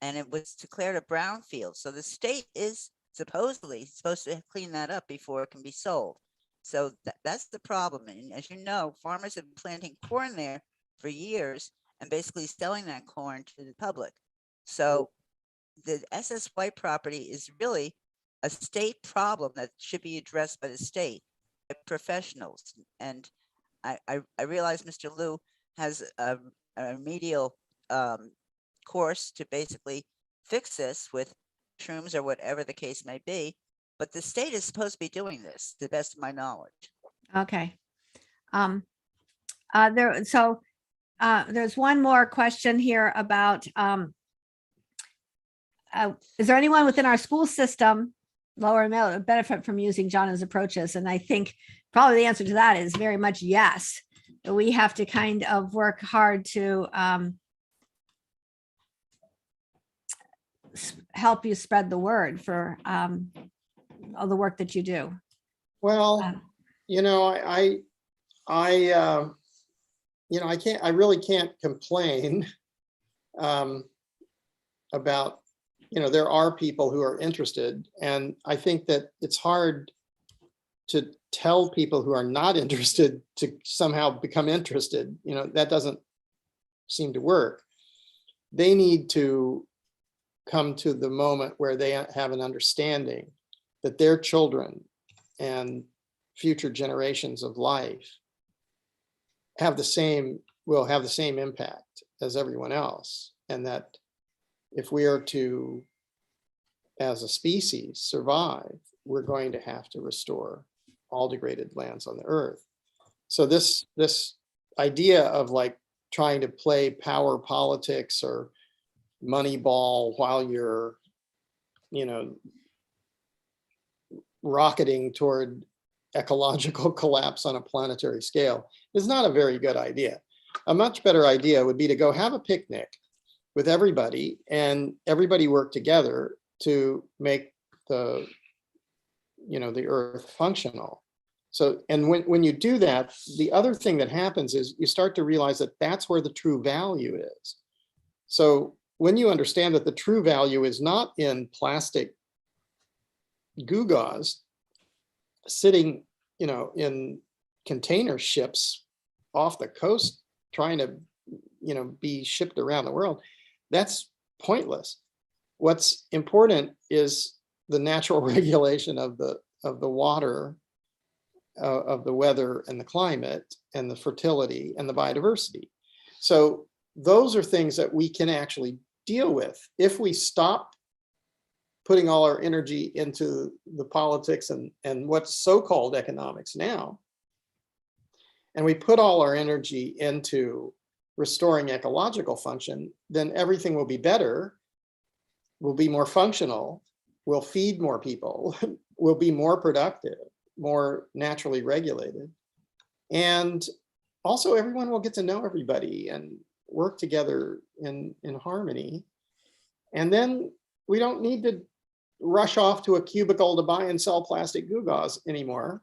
and it was declared a brownfield. So the state is supposedly supposed to clean that up before it can be sold. So that's the problem. And as you know, farmers have been planting corn there for years and basically selling that corn to the public. So the SS White property is really a state problem that should be addressed by the state, by professionals. And I realize Mr. Liu has a remedial course to basically fix this with shrooms or whatever the case may be, but the state is supposed to be doing this, to the best of my knowledge. Okay. There's one more question here about, is there anyone within our school system, lower and middle, benefit from using Jana's approaches? And I think probably the answer to that is very much yes. We have to kind of work hard to help you spread the word for all the work that you do. Well, I really can't complain about, there are people who are interested, and I think that it's hard to tell people who are not interested to somehow become interested. That doesn't seem to work. They need to come to the moment where they have an understanding that their children and future generations of life will have the same impact as everyone else. And that if we are to, as a species, survive, we're going to have to restore all degraded lands on the earth. So this idea of like trying to play power politics or Moneyball while you're, rocketing toward ecological collapse on a planetary scale is not a very good idea. A much better idea would be to go have a picnic with everybody and everybody work together to make the earth functional. So, and when you do that, the other thing that happens is you start to realize that that's where the true value is. So when you understand that the true value is not in plastic gewgaws sitting, in container ships off the coast, trying to, be shipped around the world, that's pointless. What's important is the natural regulation of the water, of the weather and the climate and the fertility and the biodiversity. So those are things that we can actually deal with if we stop putting all our energy into the politics and what's so-called economics now, and we put all our energy into restoring ecological function, then everything will be better, will be more functional, will feed more people, will be more productive, more naturally regulated. And also everyone will get to know everybody and work together in harmony. And then we don't need to rush off to a cubicle to buy and sell plastic gewgaws anymore,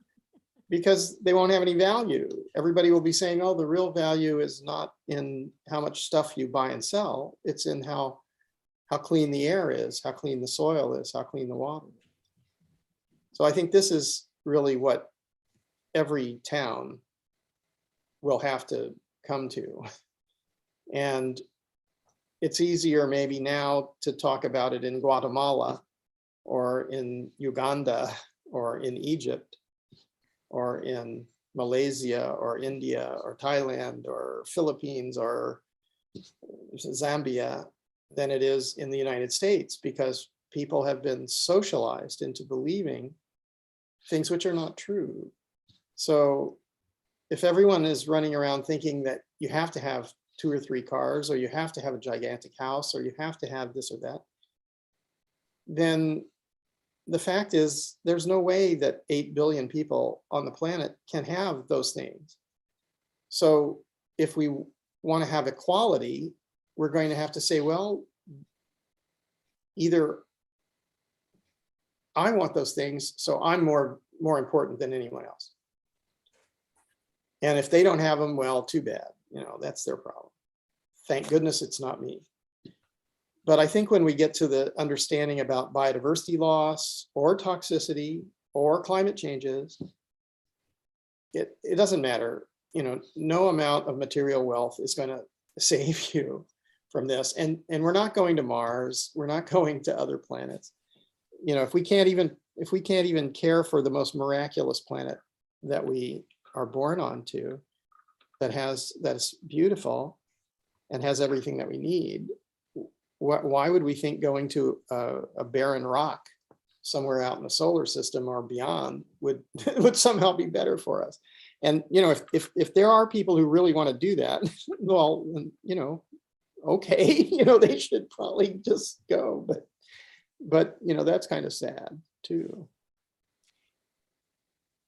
because they won't have any value. Everybody will be saying, oh, the real value is not in how much stuff you buy and sell, it's in how how clean the air is, how clean the soil is, how clean the water is. So I think this is really what every town will have to come to. And it's easier maybe now to talk about it in Guatemala or in Uganda or in Egypt or in Malaysia or India or Thailand or Philippines or Zambia than it is in the United States, because people have been socialized into believing things which are not true. So if everyone is running around thinking that you have to have 2 or 3 cars, or you have to have a gigantic house, or you have to have this or that, then the fact is there's no way that 8 billion people on the planet can have those things. So if we want to have equality, we're going to have to say, well, either I want those things, so I'm more important than anyone else. And if they don't have them, well, too bad. That's their problem. Thank goodness it's not me. But I think when we get to the understanding about biodiversity loss or toxicity or climate changes, it doesn't matter. No amount of material wealth is going to save you from this. And we're not going to Mars. We're not going to other planets. If we can't even care for the most miraculous planet that we are born onto, that's beautiful and has everything that we need, why would we think going to a barren rock somewhere out in the solar system or beyond would somehow be better for us? And if there are people who really want to do that, well, okay, they should probably just go. But that's kind of sad too.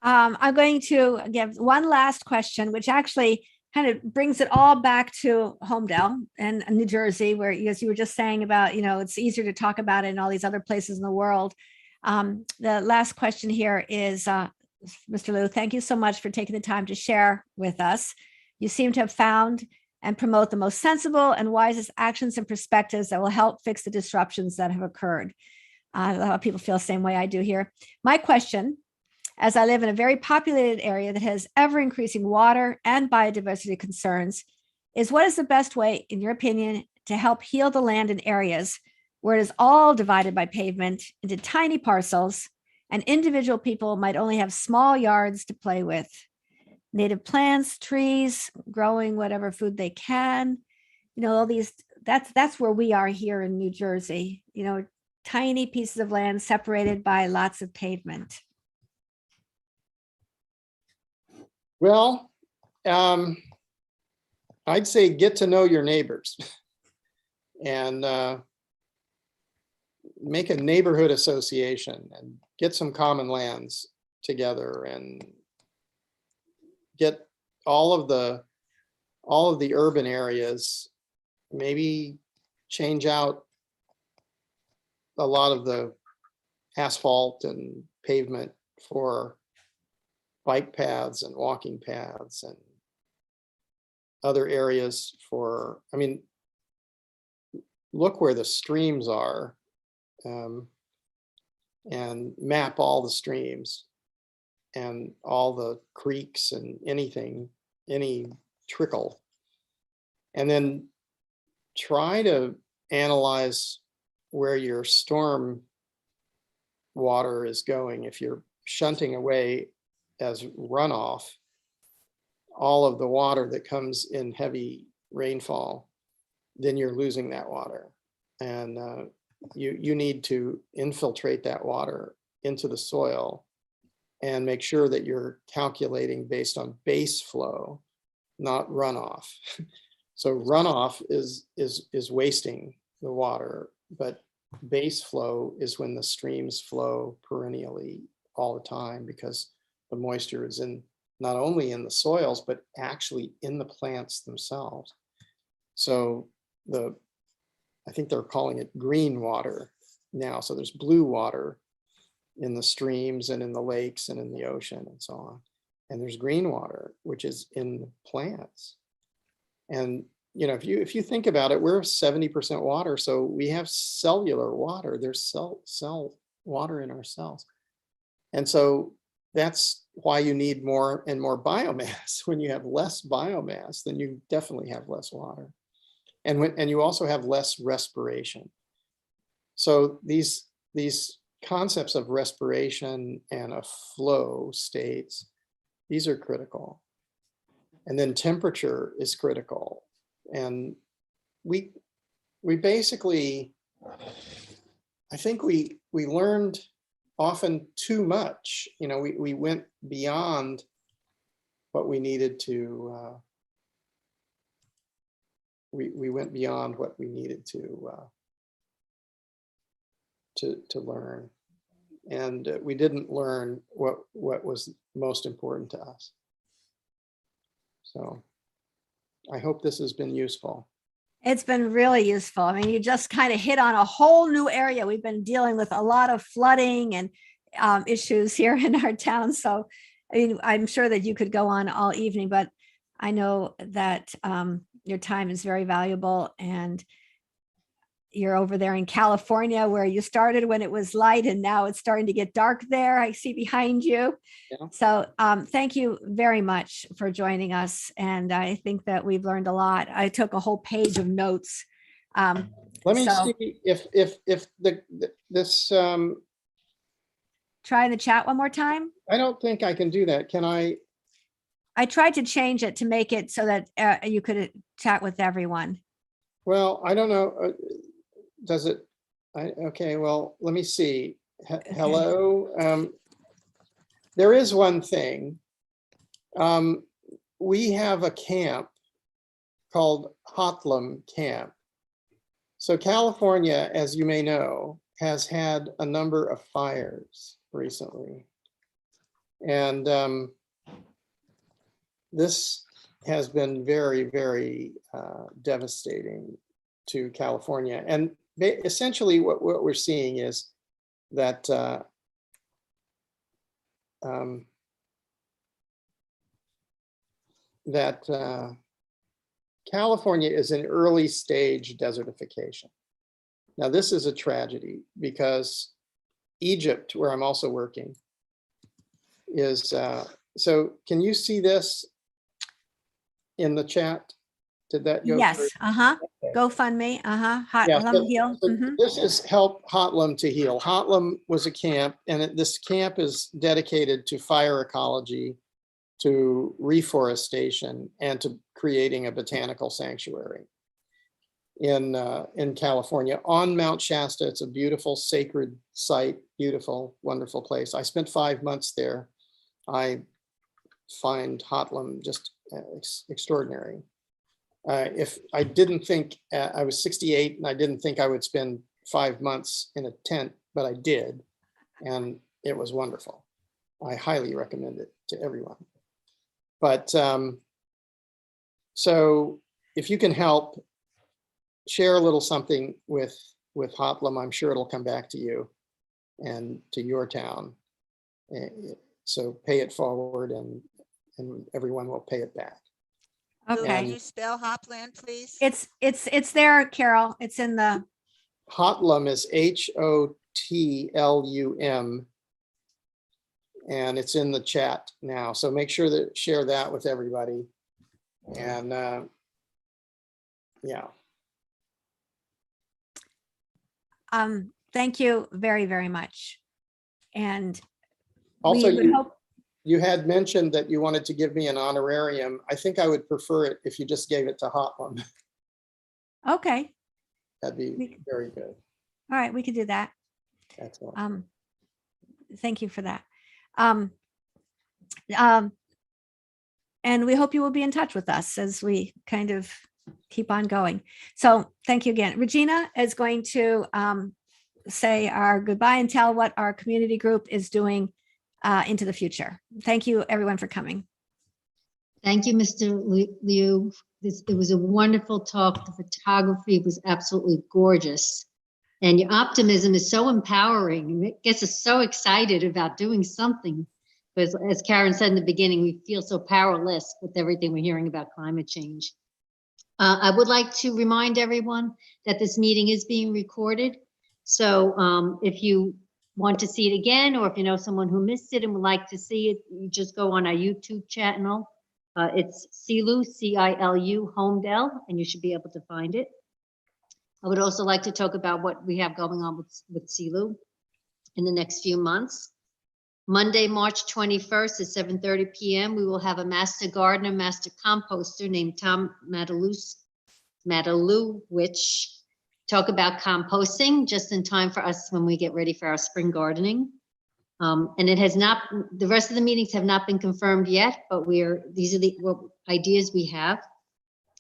I'm going to give one last question, which actually kind of brings it all back to Homedale and New Jersey, where, as you were just saying about, it's easier to talk about it in all these other places in the world. The last question here is, Mr. Liu, thank you so much for taking the time to share with us. You seem to have found and promote the most sensible and wisest actions and perspectives that will help fix the disruptions that have occurred. A lot of people feel the same way I do here. My question, as I live in a very populated area that has ever increasing water and biodiversity concerns, is what is the best way, in your opinion, to help heal the land in areas where it is all divided by pavement into tiny parcels and individual people might only have small yards to play with? Native plants, trees, growing whatever food they can, all these, that's where we are here in New Jersey, tiny pieces of land separated by lots of pavement. Well, I'd say get to know your neighbors and make a neighborhood association and get some common lands together and get all of the urban areas, maybe change out a lot of the asphalt and pavement for bike paths and walking paths and other areas for, look where the streams are, and map all the streams and all the creeks and any trickle, and then try to analyze where your storm water is going. If you're shunting away as runoff all of the water that comes in heavy rainfall, then you're losing that water. And you need to infiltrate that water into the soil and make sure that you're calculating based on base flow, not runoff. So runoff is wasting the water, but base flow is when the streams flow perennially all the time, because the moisture is not only in the soils, but actually in the plants themselves. So I think they're calling it green water now. So there's blue water in the streams and in the lakes and in the ocean and so on. And there's green water, which is in the plants. And you know, if you think about it, we're 70% water, so we have cellular water. There's cell water in our cells, and so that's why you need more and more biomass. When you have less biomass, then you definitely have less water, and you also have less respiration. So these concepts of respiration and a flow states, these are critical. And then temperature is critical. And we basically, I think we learned often too much. You know, we went beyond what we needed to, we went beyond what we needed to learn. And we didn't learn what was most important to us. So I hope this has been useful. It's been really useful. I mean, you just kind of hit on a whole new area. We've been dealing with a lot of flooding and issues here in our town. So I mean, I'm sure that you could go on all evening, but I know that your time is very valuable, and you're over there in California where you started when it was light, and now it's starting to get dark there. I see behind you. Yeah. So thank you very much for joining us. And I think that we've learned a lot. I took a whole page of notes. Let me see if this. Try the chat one more time. I don't think I can do that. Can I? I tried to change it to make it so that you could chat with everyone. Well, I don't know. Does it? Okay, well, let me see. Hello. There is one thing. We have a camp called Hotlum Camp. So California, as you may know, has had a number of fires recently. And this has been very, very devastating to California. And essentially what we're seeing is that California is in early stage desertification. Now, this is a tragedy because Egypt, where I'm also working, is, so can you see this in the chat? Did that go? Yes, through? Okay. GoFundMe, Hotlum Heal. So this is Help Hotlum to Heal. Hotlum was a camp, and this camp is dedicated to fire ecology, to reforestation, and to creating a botanical sanctuary in California on Mount Shasta. It's a beautiful sacred site, beautiful, wonderful place. I spent 5 months there. I find Hotlum just extraordinary. If I didn't think, I was 68 and I didn't think I would spend 5 months in a tent, but I did, and it was wonderful. I highly recommend it to everyone. But so if you can help, share a little something with Hotlum, I'm sure it'll come back to you and to your town. So pay it forward, and everyone will pay it back. Okay. Can you spell Hopland, please? It's there, Carol. It's in the. Hotlum is HOTLUM, and it's in the chat now. So make sure that share that with everybody. And yeah. Thank you very, very much. And also, you had mentioned that you wanted to give me an honorarium. I think I would prefer it if you just gave it to Hotlum. Okay. That'd be very good. All right, we could do that. Excellent. Thank you for that. And we hope you will be in touch with us as we kind of keep on going. So thank you again. Regina is going to say our goodbye and tell what our community group is doing into the future. Thank you, everyone, for coming. Thank you, Mr. Liu. It was a wonderful talk. The photography was absolutely gorgeous. And your optimism is so empowering, and it gets us so excited about doing something. Because as Karen said in the beginning, we feel so powerless with everything we're hearing about climate change. I would like to remind everyone that this meeting is being recorded. So if you want to see it again, or if you know someone who missed it and would like to see it, you just go on our YouTube channel. It's CILU, C-I-L-U, Homedale, and you should be able to find it. I would also like to talk about what we have going on with CILU in the next few months. Monday, March 21st at 7:30 p.m., we will have a master gardener, master composter named Tom Matalewicz talk about composting just in time for us when we get ready for our spring gardening. And it has not, the rest of the meetings have not been confirmed yet, but these are the ideas we have.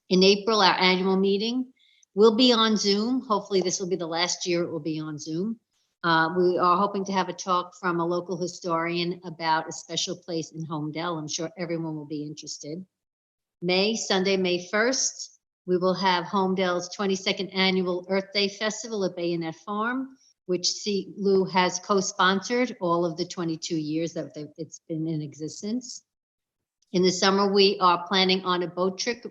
In April, our annual meeting will be on Zoom. Hopefully this will be the last year it will be on Zoom. We are hoping to have a talk from a local historian about a special place in Homedale. I'm sure everyone will be interested. Sunday, May 1st, we will have Homedale's 22nd annual Earth Day Festival at Bayonet Farm, which CILU has co-sponsored all of the 22 years that it's been in existence. In the summer, we are planning on a boat trip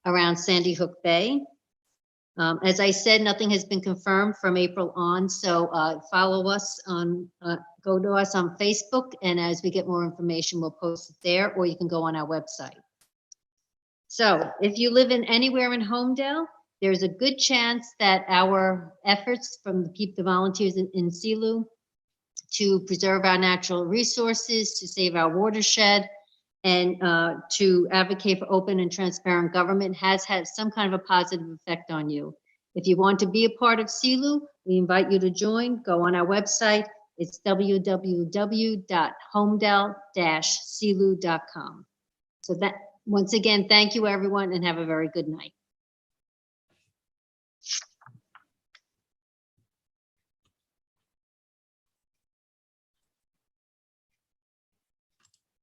around Sandy Hook Bay. As I said, nothing has been confirmed from April on, so follow us on, go to us on Facebook, and as we get more information, we'll post it there, or you can go on our website. So if you live in anywhere in Homedale, there's a good chance that our efforts from the volunteers in CILU to preserve our natural resources, to save our watershed, and to advocate for open and transparent government has had some kind of a positive effect on you. If you want to be a part of CILU, we invite you to join. Go on our website. It's www.homedale-cilu.com. So that, once again, thank you everyone and have a very good night.